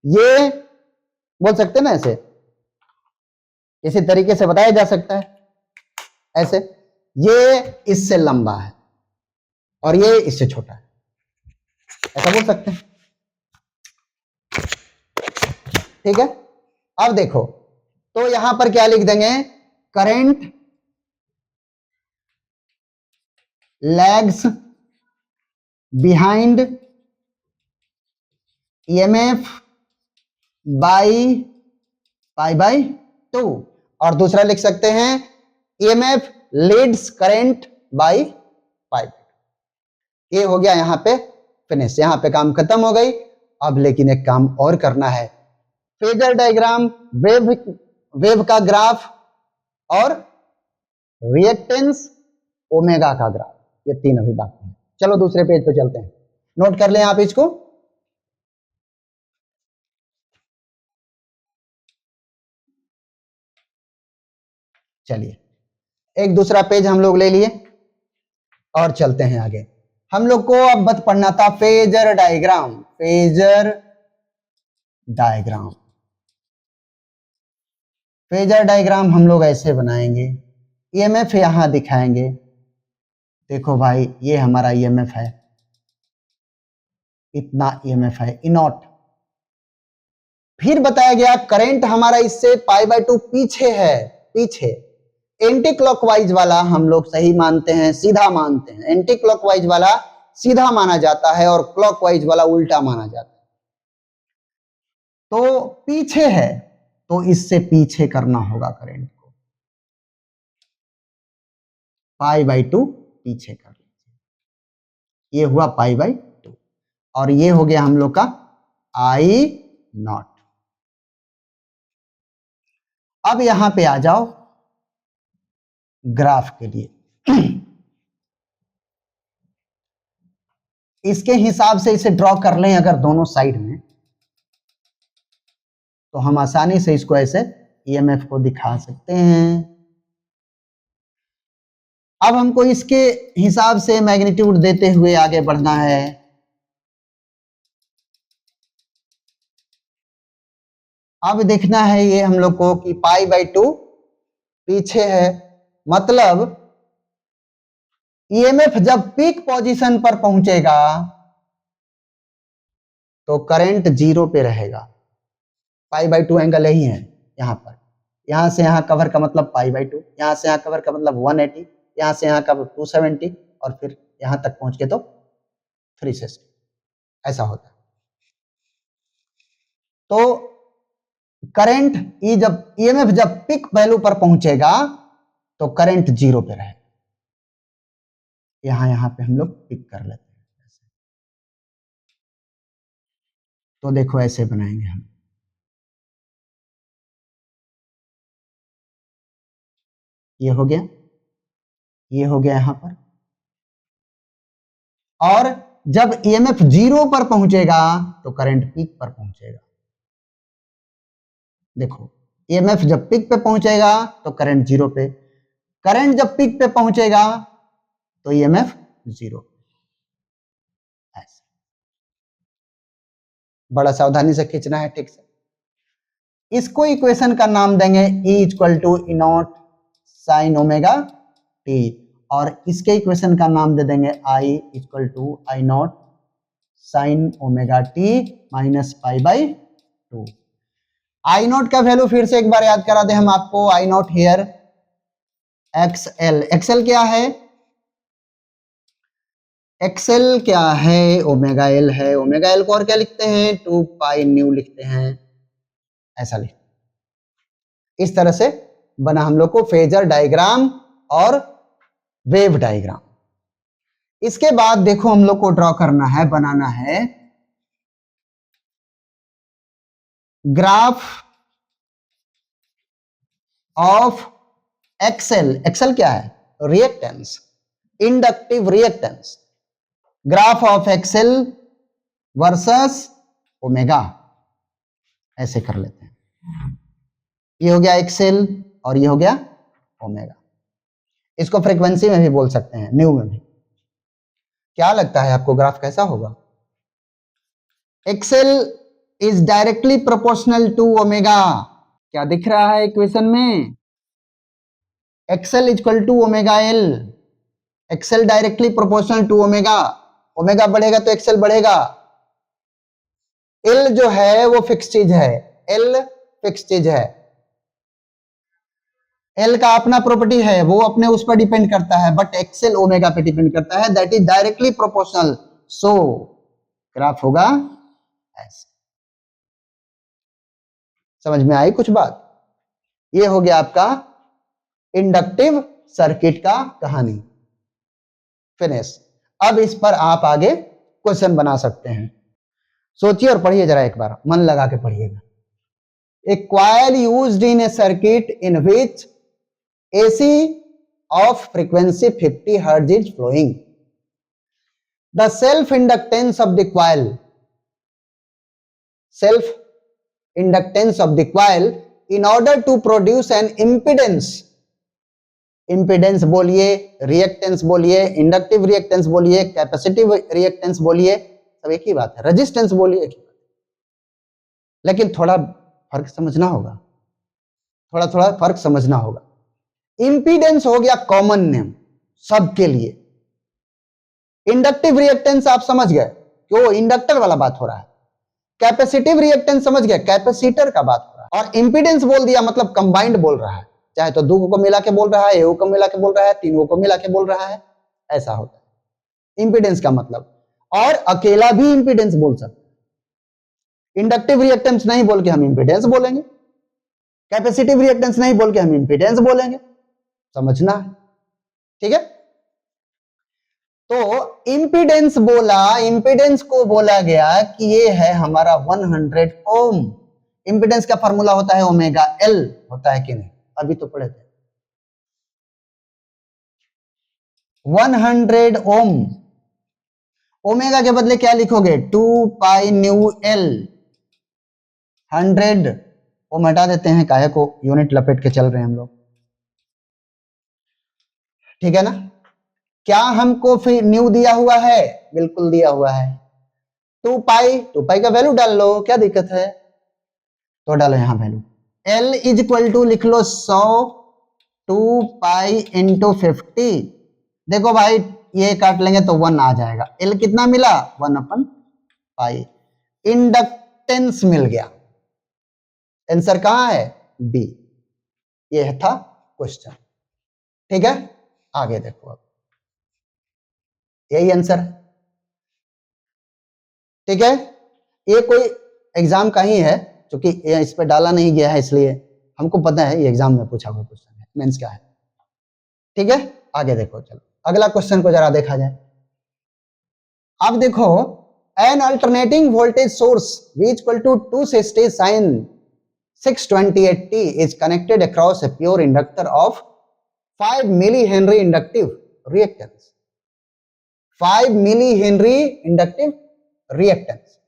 ये बोल सकते हैं ना, ऐसे इसी तरीके से बताया जा सकता है, ऐसे ये इससे लंबा है और ये इससे छोटा है, ऐसा बोल सकते हैं, ठीक है। अब देखो, तो यहां पर क्या लिख देंगे, current lags behind EMF by pi by 2, और दूसरा लिख सकते हैं EMF leads current by pi. ये हो गया यहां पे फिनिश, यहां पे काम खत्म हो गई। अब लेकिन एक काम और करना है, फेजर डायग्राम, वेव वेव का ग्राफ और रिएक्टेंस ओमेगा का ग्राफ, ये तीन अभी बाकी है। चलो दूसरे पेज पे चलते हैं, नोट कर लें आप इसको। चलिए एक दूसरा पेज हम लोग ले लिए और चलते हैं आगे। हम लोग को अब बत पढ़ना था phasor diagram. Phasor diagram, phasor diagram हम लोग ऐसे बनाएंगे, ईएमएफ यहां दिखाएंगे। देखो भाई ये हमारा ईएमएफ है, इतना ईएमएफ है ई नॉट। फिर बताया गया करंट हमारा इससे π/2 पीछे है, पीछे। एंटी क्लॉकवाइज वाला हम लोग सही मानते हैं, सीधा मानते हैं। एंटी क्लॉकवाइज वाला सीधा माना जाता है और क्लॉकवाइज वाला उल्टा माना जाता है। तो पीछे है तो इससे पीछे करना होगा करंट को, π/2 पीछे कर लीजिए। ये हुआ π/2 और ये हो गया हम लोग का I0। अब यहां पे आ जाओ ग्राफ के लिए। इसके हिसाब से इसे ड्रॉ कर लें अगर दोनों साइड में, तो हम आसानी से इसको ऐसे ईएमएफ को दिखा सकते हैं। अब हमको इसके हिसाब से मैग्नीट्यूड देते हुए आगे बढ़ना है। अब देखना है ये हम लोग को कि π/2 पीछे है, मतलब ईएमएफ जब पीक पोजीशन पर पहुंचेगा तो करंट 0 पे रहेगा। π/2 एंगल यही है यहां पर, यहां से यहां कवर का मतलब π/2, यहां से यहां कवर का मतलब 180, यहां से यहां का 270 और फिर यहां तक पहुंच के तो 360, ऐसा होता है। तो करंट जब ईएमएफ जब पीक वैल्यू पर पहुंचेगा तो करंट 0 पे रहेगा। यहां पे हम लोग पिक कर लेते हैं, तो देखो ऐसे बनाएंगे हम। ये हो गया, ये हो गया यहां पर। और जब ईएमएफ 0 पर पहुंचेगा तो करंट पीक पर पहुंचेगा। देखो ईएमएफ जब पीक पे पहुंचेगा तो करंट 0 पे, करंट जब पीक पे पहुंचेगा तो ईएमएफ 0। ऐसे बड़ा सावधानी से खींचना है, ठीक से। इसको इक्वेशन का नाम देंगे E = E0 sin omega t, और इसके इक्वेशन का नाम दे देंगे I = I0 sin omega t minus π/2। I0 का वैल्यू फिर से एक बार याद करा दे हम आपको। I0 हियर XL, XL क्या है? XL क्या है? ओमेगा L है। ओमेगा L को और क्या लिखते हैं? 2πν लिखते हैं, ऐसा लिखते हैं। इस तरह से बना हम लोग को फेजर डायग्राम और वेव डायग्राम। इसके बाद देखो हम लोग को ड्रॉ करना है, बनाना है ग्राफ ऑफ एक्सेल। एक्सेल क्या है? Reactance, inductive reactance. Graph of XL versus omega, ऐसे कर लेते हैं। ये हो गया एक्सेल और ये हो गया ओमेगा। इसको फ्रीक्वेंसी में भी बोल सकते हैं, न्यू में भी। क्या लगता है आपको ग्राफ कैसा होगा? XL is directly proportional to omega. क्या दिख रहा है इक्वेशन में? XL equal to omega L. XL directly proportional to omega. Omega बढ़ेगा तो एक्सेल बढ़ेगा। एल जो है वो फिक्स चीज है, एल फिक्स चीज है। एल का अपना प्रॉपर्टी है, वो अपने उस पर डिपेंड करता है, बट एक्सेल ओमेगा पे डिपेंड करता है, that is directly proportional. So graph होगा ऐसे। समझ में आई कुछ बात? ये हो गया आपका इंडक्टिव सर्किट का कहानी, फिनिश। अब इस पर आप आगे क्वेश्चन बना सकते हैं। सोचिए और पढ़िए जरा, एक बार मन लगा के पढ़िएगा। A coil used in a circuit in which AC of frequency 50 Hz is flowing. The self-inductance of the coil in order to produce an impedance, बोलिए, रिएक्टेंस बोलिए, इंडक्टिव रिएक्टेंस बोलिए, कैपेसिटिव रिएक्टेंस बोलिए, सब एक ही बात है, रेजिस्टेंस बोलिए, लेकिन थोड़ा फर्क समझना होगा, थोड़ा फर्क समझना होगा। इंपीडेंस हो गया कॉमन नेम सबके लिए। इंडक्टिव रिएक्टेंस आप समझ गए क्यों, इंडक्टर वाला बात हो रहा है। कैपेसिटिव रिएक्टेंस समझ गए, कैपेसिटर का बात हो रहा है। और इंपीडेंस बोल दिया मतलब कंबाइंड बोल रहा है, चाहे तो दो को मिला के बोल रहा है, एक को मिला के बोल रहा है, तीनों को मिला के बोल रहा है, ऐसा होता है इंपीडेंस का मतलब। और अकेला भी इंपीडेंस बोल सकते, इंडक्टिव रिएक्टेंस नहीं बोल के हम इंपीडेंस बोलेंगे, कैपेसिटिव रिएक्टेंस नहीं बोल के हम इंपीडेंस बोलेंगे, समझना है, ठीक है। तो इंपीडेंस बोला, इंपीडेंस को बोला गया कि ये है हमारा 100 ओम। इंपीडेंस का फार्मूला होता है ओमेगा एल, होता है कि नहीं, अभी तो पढ़े थे। 100 ओम, ओमेगा के बदले क्या लिखोगे, 2 पाई न्यू एल। 100 ओम हटा देते हैं, काहे को यूनिट लपेट के चल रहे हैं हम लोग, ठीक है ना। क्या हमको फिर न्यू दिया हुआ है, बिल्कुल दिया हुआ है। 2 पाई का वैल्यू डाल लो, क्या दिक्कत है, तो डालो यहां value. L is equal to लिख लो 100, 2 पाई इंटू 50। देखो भाई ये काट लेंगे तो 1 आ जाएगा। L कितना मिला, 1/पाई। इंडक्टेंस मिल गया, आंसर कहां है, बी। ये था क्वेश्चन, ठीक है। आगे देखो, अब यही आंसर है, ठीक है। ये कोई एग्जाम का ही है, क्योंकि इस पे डाला नहीं गया है, इसलिए हमको पता है ये एग्जाम में पूछा हुआ क्वेश्चन है, मेंस का है, ठीक है। आगे देखो, चलो अगला क्वेश्चन को जरा देखा जाए। अब देखो, an alternating voltage source V equal to 260 sin 628t is connected across a pure inductor of 5 millihenry inductive reactance. 5 millihenry inductive reactance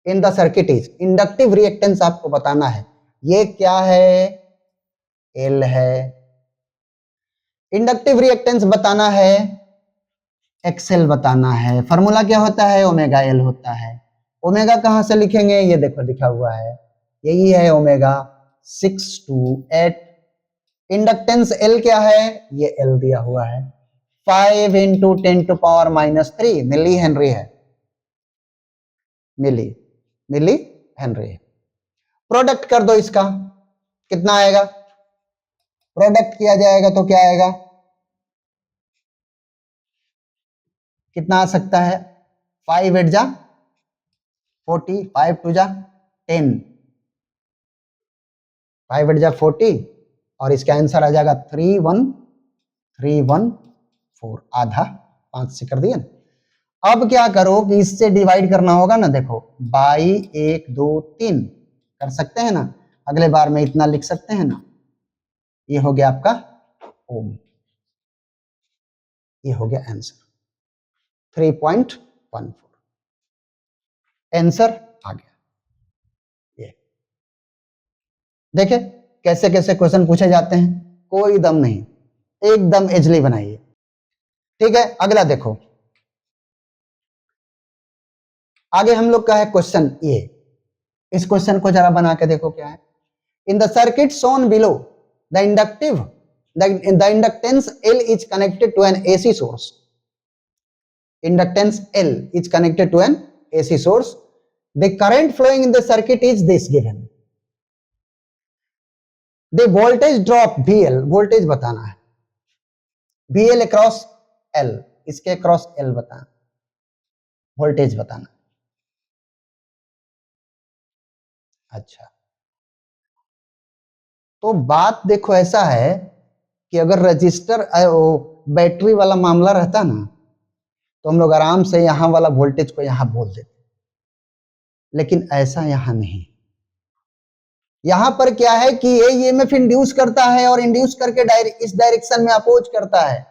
in the circuit is, inductive reactance आपको बताना है, ये क्या है, L है। इंडक्टिव रिएक्टेंस बताना है, XL बताना है। फॉर्मूला क्या होता है, ओमेगा L होता है। ओमेगा कहां से लिखेंगे, ये देखो लिखा हुआ है, यही है ओमेगा 6 to 8। इंडक्टेंस L क्या है, ये L दिया हुआ है, 5 इंटू 10⁻³ मिली हेनरी है, मिली हेनरी है। प्रोडक्ट कर दो इसका, कितना आएगा, प्रोडक्ट किया जाएगा तो क्या आएगा, कितना आ सकता है, 5 8 जा 40, 5 2 जा 10, 5 8 जा 40, और इसका आंसर आ जाएगा 31314, आधा 5 से कर दिया। अब क्या करो कि इससे डिवाइड करना होगा ना, देखो बाई 1 2 3 कर सकते हैं ना, अगले बार में इतना लिख सकते हैं ना। ये हो गया आपका ओम, ये हो गया आंसर 3.14, आंसर आ गया। ये देखे कैसे कैसे क्वेश्चन पूछे जाते हैं, कोई दम नहीं, एकदम इजली बनाइए, ठीक है। अगला देखो, आगे हम लोग का है क्वेश्चन ये, इस क्वेश्चन को जरा बना के देखो क्या है। In the circuit shown below the inductance L is connected to an AC source. Inductance L is connected to an AC source. The current flowing in the circuit is this given. The voltage drop VL, voltage बताना है, VL across L, इसके across L बताना, voltage बताना। अच्छा, तो बात देखो ऐसा है कि अगर रजिस्टर बैटरी वाला मामला रहता ना, तो हम लोग आराम से यहां वाला वोल्टेज को यहां बोल देते, लेकिन ऐसा यहां नहीं। यहां पर क्या है कि ये ईएमएफ इंड्यूस करता है और इंड्यूस करके इस डायरेक्शन में अपोज करता है,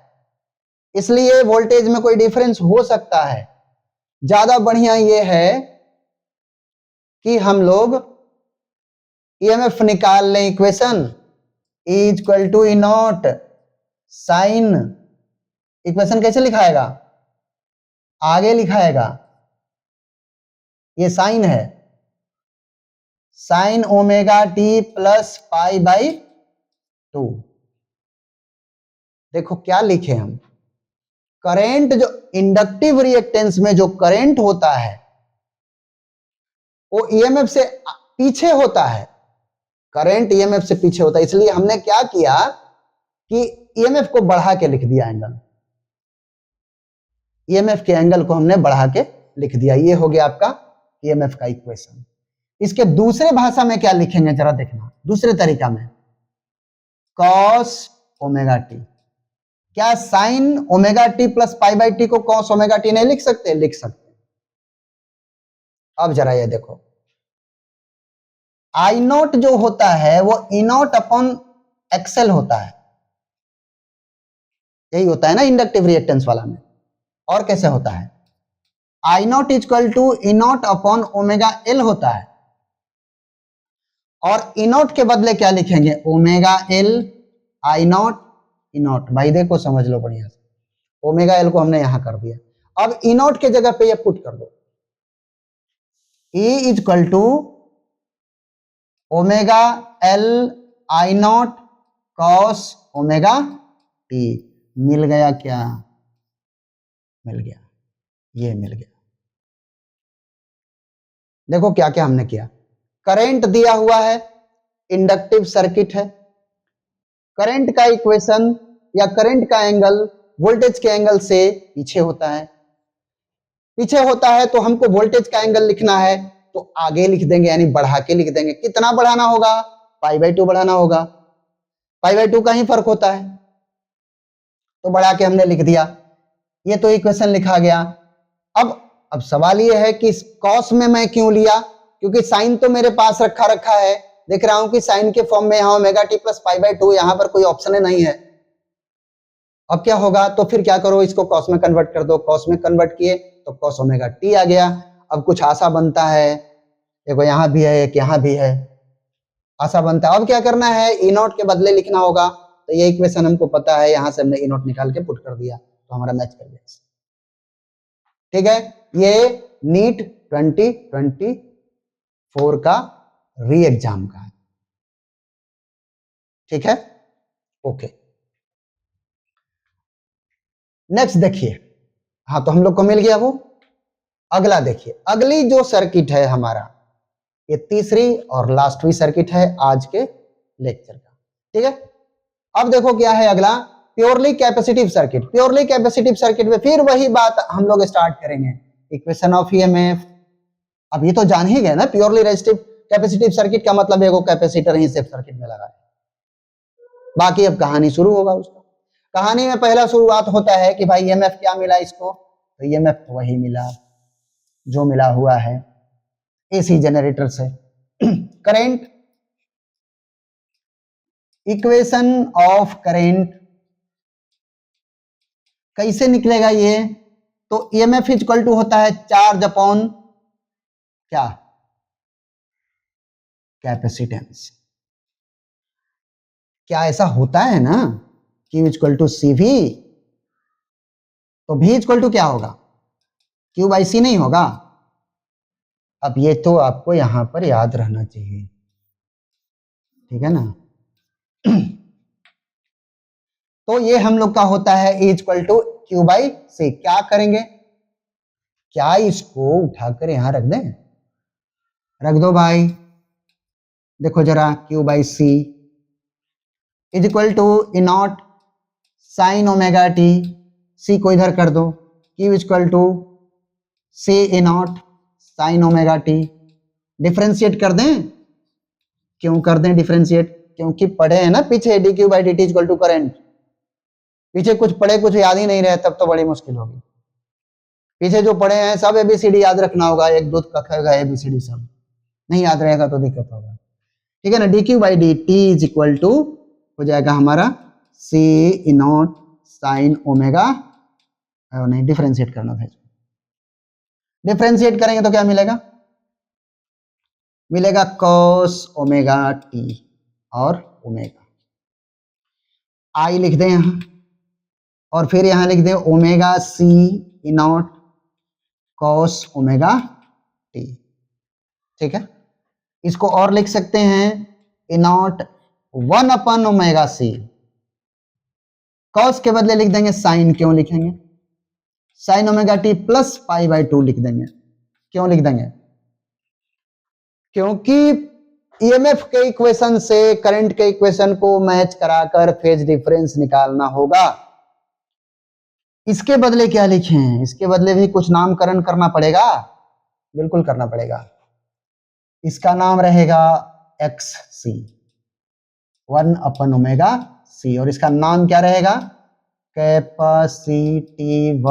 इसलिए वोल्टेज में कोई डिफरेंस हो सकता है। ज्यादा बढ़िया ये है कि हम लोग ईएमएफ निकाल लें। Equation E equal to E naught sine, equation कैसे लिखाएगा, आगे लिखाएगा, ये साइन है, sine omega T plus pi by 2। देखो क्या लिखे हम, करंट जो इंडक्टिव रिएक्टेंस में जो करंट होता है वो ईएमएफ से पीछे होता है, करंट ईएमएफ से पीछे होता है। इसलिए हमने क्या किया कि ईएमएफ को बढ़ा के लिख दिया, एंगल, ईएमएफ के एंगल को हमने बढ़ा के लिख दिया। ये हो गया आपका ईएमएफ का इक्वेशन। इसके दूसरे भाषा में क्या लिखेंगे जरा देखना, दूसरे तरीका में, कॉस ओमेगा टी। क्या sign omega T plus pi by T को कॉस ओमेगा टी नहीं लिख सकते? लिख सकते। अब जरा ये देखो, आई नॉट जो होता है वो ई नॉट अपॉन एक्सएल होता है, यही होता है ना इंडक्टिव रिएक्टेंस वाला में। और कैसे होता है, I naught equal to E naught upon omega L होता है, और ई नॉट के बदले क्या लिखेंगे, omega L I naught E naught. भाई देखो समझ लो बढ़िया से, ओमेगा एल को हमने यहां कर दिया। अब ई नॉट के जगह पे ये पुट कर दो, E equal to omega L I naught cos omega T. मिल गया क्या, मिल गया, ये मिल गया। देखो क्या क्या हमने किया, करंट दिया हुआ है, इंडक्टिव सर्किट है, करंट का इक्वेशन या करंट का एंगल वोल्टेज के एंगल से पीछे होता है, पीछे होता है तो हमको वोल्टेज का एंगल लिखना है तो आगे लिख देंगे, यानी बढ़ा के लिख देंगे। कितना बढ़ाना होगा, पाई बाई 2 बढ़ाना होगा, पाई बाई 2 का ही फर्क होता है, तो बढ़ा के हमने लिख दिया। ये तो इक्वेशन लिखा गया। अब सवाल ये है कि कॉस में मैं क्यों लिया, क्योंकि साइन तो मेरे पास रखा है, देख रहा हूं कि साइन के फॉर्म में यहाँ omega T plus pi by 2, यहां पर कोई ऑप्शन नहीं है। अब क्या होगा, तो फिर क्या करो, इसको कॉस में कन्वर्ट कर दो, कॉस में कन्वर्ट किए तो कॉस ओमेगा टी आ गया। अब कुछ आशा बनता है, देखो यहां भी है, एक यहां भी है, आशा बनता है। अब क्या करना है, ई नॉट के बदले लिखना होगा, तो ये इक्वेशन हमको पता है, यहां से हमने ई नॉट निकाल के पुट कर दिया, तो हमारा मैच कर गया। ठीक है, ये नीट 2024 का री एग्जाम का है। ठीक है, ओके। नेक्स्ट देखिए, हाँ तो हम लोग को मिल गया वो। अगला देखिए, अगली जो सर्किट है हमारा, ये तीसरी और लास्टवी सर्किट है आज के लेक्चर का। ठीक है, अब देखो क्या है अगला, purely capacitive circuit. Purely capacitive circuit में फिर वही बात हम लोग स्टार्ट करेंगे, इक्वेशन ऑफ ईएमएफ। अब ये तो जान ही गए ना, प्योरली रेजिस्टिव कैपेसिटिव सर्किट का मतलब है वो कैपेसिटर ही सिर्फ सर्किट में लगा है, बाकी अब कहानी शुरू होगा उसका। कहानी में पहला शुरुआत होता है कि भाई ईएमएफ क्या मिला इसको, तो ईएमएफ तो वही मिला जो मिला हुआ है एसी जनरेटर से। करंट, इक्वेशन ऑफ करंट कैसे निकलेगा ये, तो ईएमएफ इक्वल टू होता है चार्ज अपॉन क्या, कैपेसिटेंस। क्या ऐसा होता है ना, Q equal to C V, तो V इक्वल टू क्या होगा, Q बाई सी नहीं होगा। अब ये तो आपको यहां पर याद रहना चाहिए, ठीक है ना। तो ये हम लोग का होता है E equal to Q by C. क्या करेंगे, क्या इसको उठाकर यहां रख दें, रख दो भाई, देखो जरा, Q by C is equal to E naught sine omega T, C को इधर कर दो, Q equal to C E naught sine omega T. Differentiate कर दें, क्यों कर दें डिफरेंशिएट, क्योंकि पढ़े हैं ना पीछे D Q by D T equal to current, पीछे कुछ पढ़े कुछ याद ही नहीं रहे तब तो बड़ी मुश्किल होगी। पीछे जो पढ़े हैं सब एबीसीडी याद रखना होगा, एक दो का एबीसीडी सब नहीं याद रहेगा तो दिक्कत होगा। ठीक है ना। D Q by D T is equal to हो जाएगा हमारा C E naught sine omega, नहीं डिफरेंशिएट करना था इसको, डिफरेंशिएट करेंगे तो क्या मिलेगा, मिलेगा cos ओमेगा टी और ओमेगा, आई लिख दें यहां और फिर यहां लिख दें omega C E naught cos omega T. ठीक है, इसको और लिख सकते हैं ई नॉट 1/ओमेगा सी, cos के बदले लिख देंगे साइन, क्यों लिखेंगे, sign omega T plus pi by 2 लिख देंगे, क्यों लिख देंगे, क्योंकि ईएमएफ के इक्वेशन से करंट के इक्वेशन को मैच कराकर फेज डिफरेंस निकालना होगा। इसके बदले क्या लिखें, इसके बदले भी कुछ नामकरण करना पड़ेगा, बिल्कुल करना पड़ेगा। इसका नाम रहेगा एक्स सी 1/ओमेगा सी, और इसका नाम क्या रहेगा, कैपेसिटिव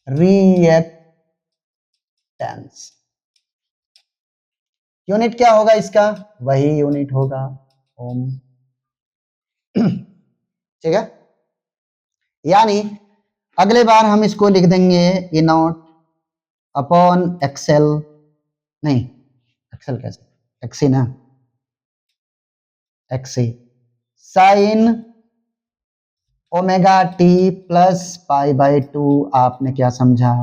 रिएक्टेंस। यूनिट क्या होगा इसका, वही यूनिट होगा ओम। ठीक है, यानी अगले बार हम इसको लिख देंगे ई नॉट अपॉन एक्सेल, नहीं एक्सेल कैसे, एक्सी ना, XC sine omega T plus pi by 2। आपने क्या समझा,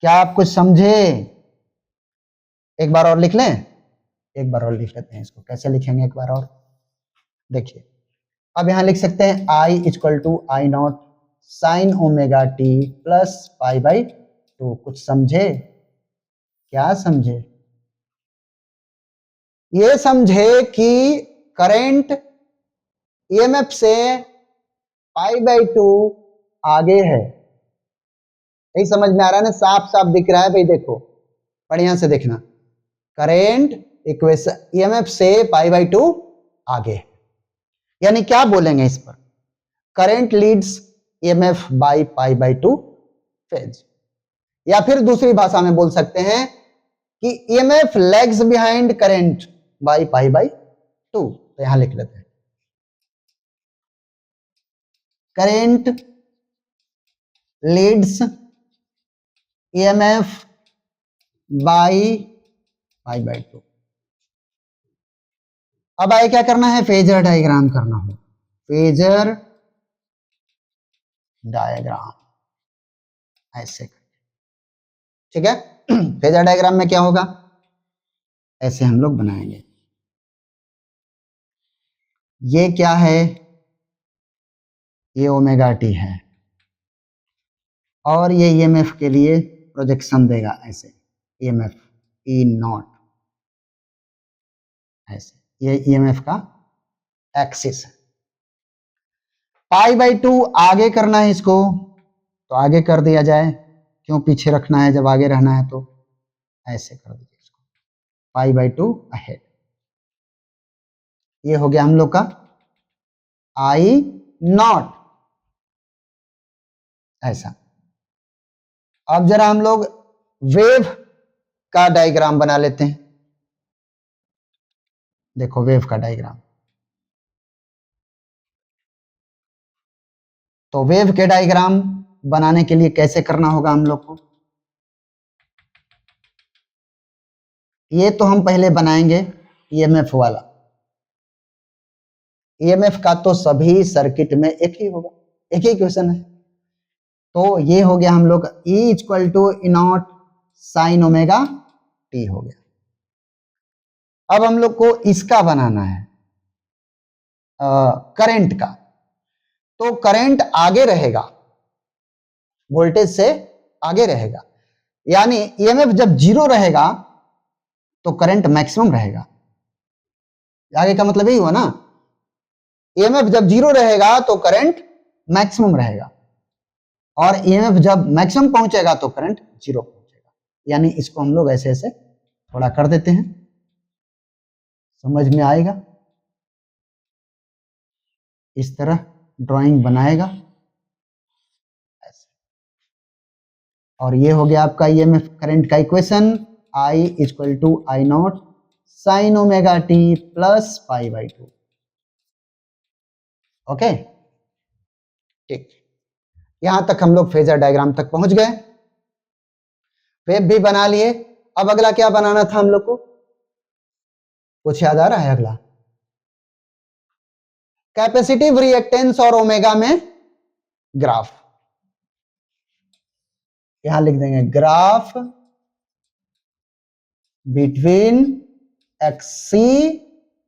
क्या आप कुछ समझे, एक बार और लिख लें, एक बार और लिख लेते हैं इसको, कैसे लिखेंगे एक बार और देखिए। अब यहां लिख सकते हैं I equal to I naught sine omega T plus pi by 2। कुछ समझे, क्या समझे, ये समझे कि करंट ईएमएफ से पाई बाई 2 आगे है, यही समझ में आ रहा है ना, साफ साफ दिख रहा है भाई, देखो बढ़िया से देखना, करंट इक्वेशन ईएमएफ से पाई बाई 2 आगे, यानी क्या बोलेंगे इस पर, current leads EMF by pi by 2 phase, या फिर दूसरी भाषा में बोल सकते हैं कि EMF lags behind current by pi by 2। तो यहां लिख लेते हैं current leads EMF by pi by 2। अब आए क्या करना है, फेजर डायग्राम करना हो, फेजर डायग्राम ऐसे, ठीक है। फेजर डायग्राम में क्या होगा, ऐसे हम लोग बनाएंगे, ये क्या है, ये ओमेगा टी है और ये ईएमएफ के लिए प्रोजेक्शन देगा ऐसे, ईएमएफ ई नॉट ऐसे, ये ईएमएफ का एक्सिस है। पाई बाई 2 आगे करना है इसको, तो आगे कर दिया जाए, क्यों पीछे रखना है जब आगे रहना है, तो ऐसे कर दीजिए इसको, पाई बाई 2 अहेड। ये हो गया हम लोग का आई नॉट ऐसा। अब जरा हम लोग वेव का डायग्राम बना लेते हैं, देखो वेव का डायग्राम, तो वेव के डायग्राम बनाने के लिए कैसे करना होगा हम लोग को, ये तो हम पहले बनाएंगे ईएमएफ वाला, ईएमएफ का तो सभी सर्किट में एक ही होगा, एक ही क्वेश्चन है, तो ये हो गया हम लोग E equal to E naught sine omega T हो गया। अब हम लोग को इसका बनाना है करंट का, तो करंट आगे रहेगा, वोल्टेज से आगे रहेगा, यानी ईएमएफ जब जीरो रहेगा तो करंट मैक्सिमम रहेगा, आगे का मतलब यही हुआ ना, ईएमएफ जब जीरो रहेगा तो करंट मैक्सिमम रहेगा, और ईएमएफ जब मैक्सिमम पहुंचेगा तो करंट जीरो पहुंचेगा, यानी इसको हम लोग ऐसे ऐसे थोड़ा कर देते हैं, समझ में आएगा, इस तरह ड्राइंग बनाएगा। और ये हो गया आपका ईएमएफ करंट का equation, I equal to I naught sine omega T plus pi by 2। Okay, ठीक, यहां तक हम लोग फेजर डायग्राम तक पहुंच गए, वेव भी बना लिए। अब अगला क्या बनाना था हम लोग को, कुछ याद आ रहा है? अगला कैपेसिटिव रिएक्टेंस और ओमेगा में ग्राफ, यहां लिख देंगे graph between XC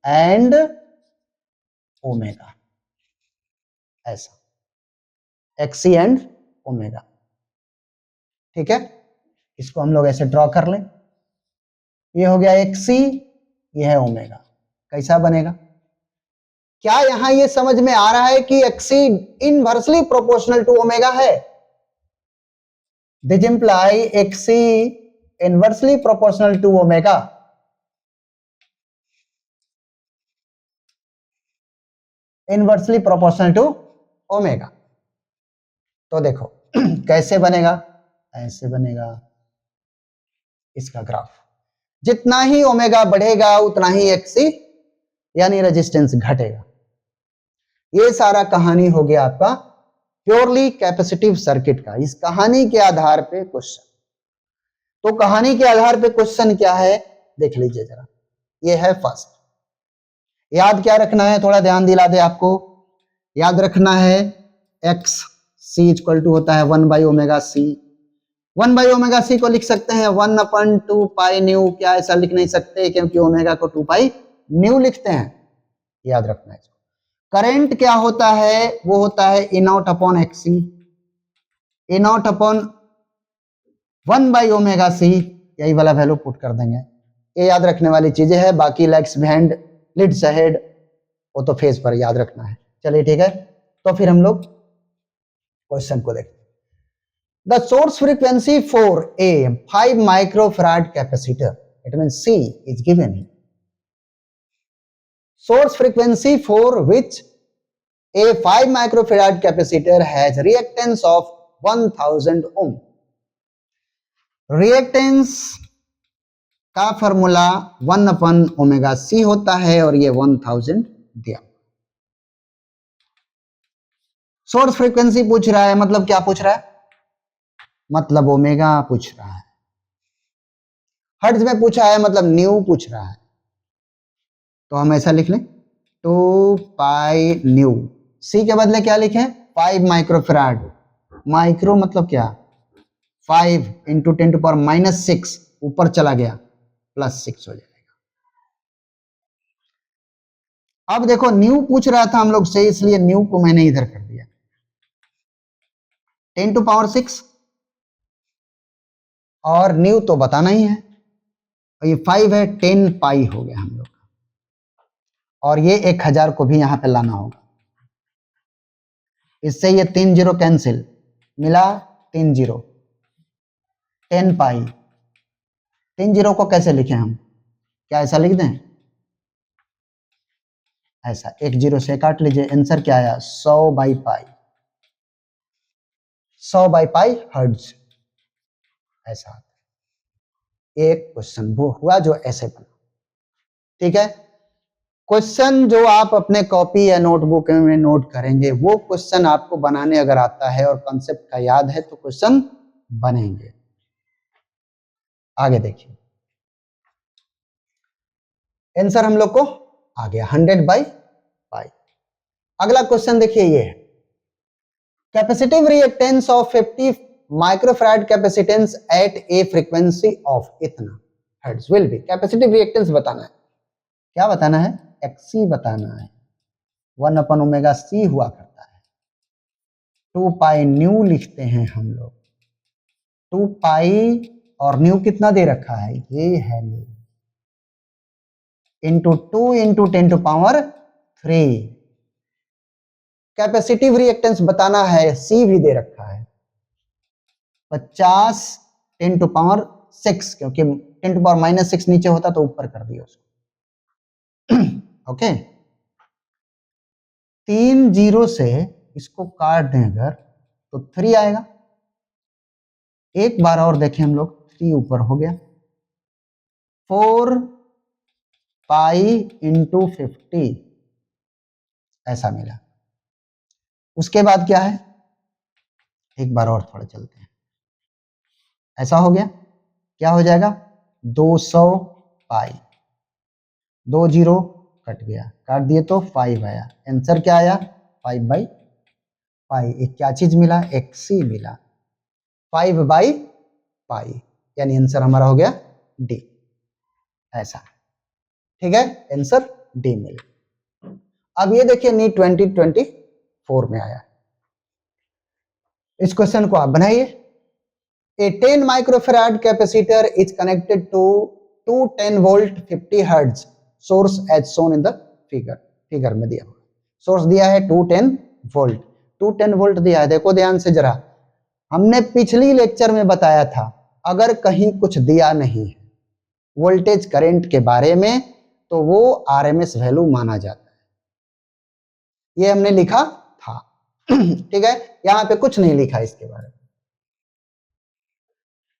and omega, ऐसा एक्सी एंड ओमेगा। ठीक है, इसको हम लोग ऐसे ड्रॉ कर लें, ये हो गया एक्सी, ये है ओमेगा। कैसा बनेगा? क्या यहां ये समझ में आ रहा है कि XC inversely proportional to omega है? This imply XC inversely proportional to omega. Inversely proportional to omega. तो देखो कैसे बनेगा, ऐसे बनेगा इसका ग्राफ, जितना ही ओमेगा बढ़ेगा उतना ही एक्सी यानी रेजिस्टेंस घटेगा। ये सारा कहानी हो गया आपका प्योरली कैपेसिटिव सर्किट का। इस कहानी के आधार पे क्वेश्चन, तो कहानी के आधार पे क्वेश्चन क्या है देख लीजिए जरा। ये है फर्स्ट, याद क्या रखना है, थोड़ा ध्यान दिला दे आपको, याद रखना है एक्स सी इक्वल टू होता है 1 by omega C. 1 by omega C को लिख सकते हैं 1/2 पाई न्यू। क्या ऐसा लिख नहीं सकते क्योंकि ओमेगा को 2 पाई न्यू लिखते हैं, याद रखना है। करंट क्या होता है, वो होता है E naught upon XC, E naught upon 1 by omega C, यही वाला वैल्यू पुट कर देंगे। ये याद रखने वाली चीजें है, बाकी लेग्स बिहाइंड लिड्स अहेड वो तो फेज पर याद रखना है। चलिए ठीक है, तो फिर हम लोग क्वेश्चन को देखते हैं। The source frequency for a 5 microfarad capacitor, it means C is given here. Source frequency for which a 5 microfarad capacitor has reactance of 1000 ohm. Reactance का फॉर्मूला 1/ओमेगा c होता है और ये 1000 दिया। सोर्स फ्रीक्वेंसी पूछ रहा है, मतलब क्या पूछ रहा है, मतलब ओमेगा पूछ रहा है। हर्ट्ज में पूछा है मतलब न्यू पूछ रहा है, तो हम ऐसा लिख लें 2 पाई न्यू। सी के बदले क्या लिखें 5 माइक्रोफैराड। माइक्रो मतलब क्या, 5 इंटू 10⁻⁻6 ऊपर चला गया +6 हो जाएगा। अब देखो न्यू पूछ रहा था हम लोग से, इसलिए न्यू को मैंने इधर कर दिया 10⁻6 और न्यू तो बताना ही है, और ये 5 है 10 पाई हो गया हम लोग का, और ये 1000 को भी यहां पे लाना होगा। इससे ये 3 जीरो कैंसिल, मिला 3 जीरो, 10 पाई। 3 जीरो को कैसे लिखें हम, क्या ऐसा लिख दें, ऐसा 1 जीरो से काट लीजिए। आंसर क्या आया 100 by pi, 100 by pi hertz, ऐसा एक क्वेश्चन वो हुआ जो ऐसे बना। ठीक है, क्वेश्चन जो आप अपने कॉपी या नोटबुक में नोट करेंगे वो क्वेश्चन आपको बनाने अगर आता है और कॉन्सेप्ट का याद है तो क्वेश्चन बनेंगे। आगे देखिए, आंसर हम लोग को आ गया 100 बाई पाई। अगला क्वेश्चन देखिए, ये है capacitive reactance of 50 microfarad capacitance at a frequency of इतना hertz will be. Capacitive reactance बताना है, क्या बताना है, एक्सी बताना है। 1/ओमेगा c हुआ करता है, 2 पाई न्यू लिखते हैं हम लोग, 2 पाई और न्यू कितना दे रखा है, ये है new, into 2 into 10⁻3। Capacitive reactance बताना है, सी भी दे रखा है 50 10⁻6, क्योंकि 10⁻⁻6 नीचे होता तो ऊपर कर दिया उसको। ओके, 3 जीरो से इसको काट दें अगर तो 3 आएगा, एक बार और देखें हम लोग, 3 ऊपर हो गया, 4 पाई इंटू 50 ऐसा मिला। उसके बाद क्या है, एक बार और थोड़ा चलते हैं, ऐसा हो गया, क्या हो जाएगा 200 पाई, 2 जीरो कट गया, काट दिए तो 5 आया, आंसर क्या आया 5/पाई। एक क्या चीज मिला, एक्सी मिला, 5/पाई, यानी आंसर हमारा हो गया डी, ऐसा, ठीक है, आंसर डी मिल। अब ये देखिए नीट 2024 में आया, इस क्वेश्चन को आप बनाइए। A 10 microfarad capacitor is connected to 210 volt 50 hertz source as shown in the figure। Figure में दिया हुआ सोर्स दिया है 210 वोल्ट, 210 वोल्ट दिया है। देखो ध्यान से जरा, हमने पिछली लेक्चर में बताया था अगर कहीं कुछ दिया नहीं है वोल्टेज करंट के बारे में तो वो आरएमएस वैल्यू माना जाता है, ये हमने लिखा था ठीक है, यहां पे कुछ नहीं लिखा इसके बारे में,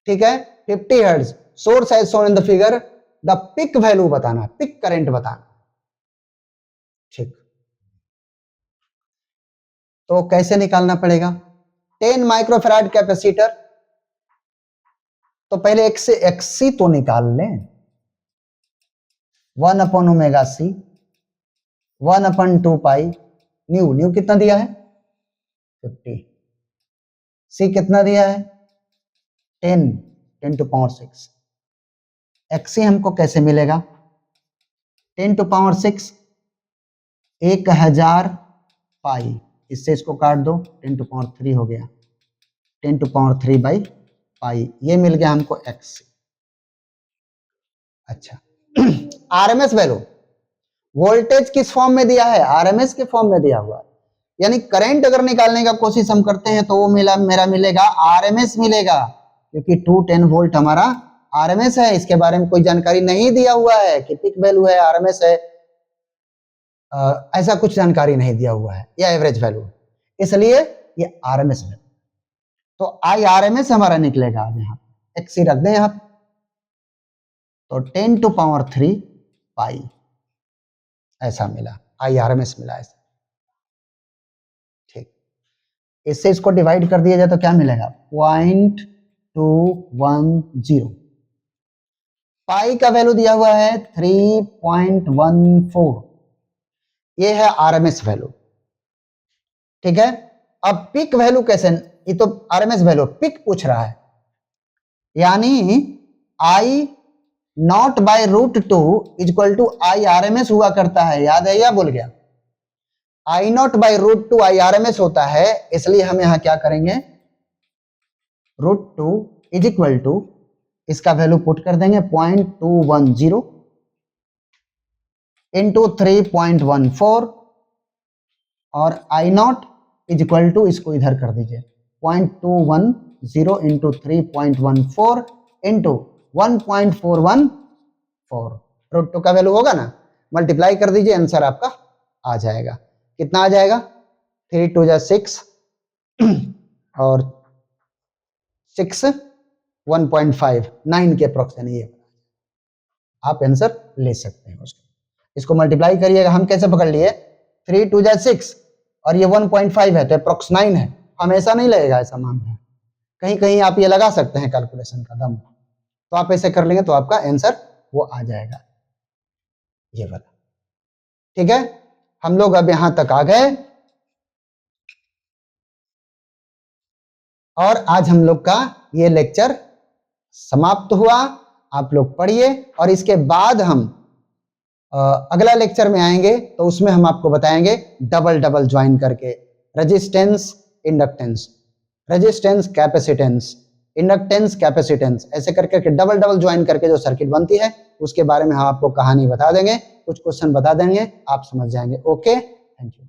ठीक है। 50 hertz source as shown in the figure, the peak value बताना, पिक करंट बताना, ठीक। तो कैसे निकालना पड़ेगा, 10 माइक्रोफैराड कैपेसिटर, तो पहले एक से एक्सी तो निकाल लें, 1/ओमेगा सी, 1/2 पाई, न्यू, न्यू कितना दिया है 50, सी कितना दिया है 10, 10 टू पावर 6, एक्सी हमको कैसे मिलेगा 10 टू पावर 6, 1000 पाई, इससे इसको काट दो, 10 टू पावर 3 हो गया, 10 टू पावर 3/पाई, ये मिल गया हमको एक्स। अच्छा आरएमएस वैल्यू, वोल्टेज किस फॉर्म में दिया है, आरएमएस के फॉर्म में दिया हुआ है, यानी करंट अगर निकालने का कोशिश हम करते हैं तो वो मेरा मिलेगा आरएमएस मिलेगा, क्योंकि 210 वोल्ट हमारा आरएमएस है, इसके बारे में कोई जानकारी नहीं दिया हुआ है कि पिक वैल्यू है, आरएमएस है, ऐसा कुछ जानकारी नहीं दिया हुआ है, या एवरेज वैल्यू, इसलिए ये आरएमएस वैल्यू, तो आई आरएमएस हमारा निकलेगा। अब यहाँ एक्सी रख दें यहाँ, तो 10 टू पावर 3 पाई ऐसा मिला, आई आरएमएस मिला ऐसा, ठीक। इससे इसको डिवाइड कर दिया जाए तो क्या मिलेगा 0.210, पाई का वैल्यू दिया हुआ है 3.14, ये है आरएमएस वैल्यू, ठीक है। अब पिक वैल्यू कैसे, ये तो आरएमएस वैल्यू, पिक पूछ रहा है, यानी I naught by √2 equal to I RMS हुआ करता है, याद है या भूल गया, I naught by √2 I RMS होता है, इसलिए हम यहां क्या करेंगे √2 इज इक्वल टू, इसका वैल्यू पुट कर देंगे 0.210 इंटू 3.14, और I naught is equal to, इसको इधर कर दीजिए 0.210 इंटू 3.14 इंटू 1.414, √2 का वैल्यू होगा ना, मल्टीप्लाई कर दीजिए, आंसर आपका आ जाएगा, कितना आ जाएगा 3 2 6 और 6 1.5 9 के अप्रोक्स, यानी ये आप आंसर ले सकते हैं उसको, इसको मल्टीप्लाई करिएगा, हम कैसे पकड़ लिए 3 2 6 और ये 1.5 है तो अप्रोक्स 9 है, हमेशा नहीं लगेगा ऐसा मामला, कहीं कहीं आप ये लगा सकते हैं कैलकुलेशन का दम, तो आप ऐसे कर लेंगे तो आपका आंसर वो आ जाएगा, ये वाला, ठीक है। हम लोग अब यहां तक आ गए, और आज हम लोग का ये लेक्चर समाप्त हुआ, आप लोग पढ़िए, और इसके बाद हम अगला लेक्चर में आएंगे तो उसमें हम आपको बताएंगे डबल डबल ज्वाइन करके, resistance inductance, resistance capacitance, inductance capacitance, ऐसे करके डबल डबल ज्वाइन करके जो सर्किट बनती है उसके बारे में हम आपको कहानी बता देंगे, कुछ क्वेश्चन बता देंगे, आप समझ जाएंगे। Okay, thank you.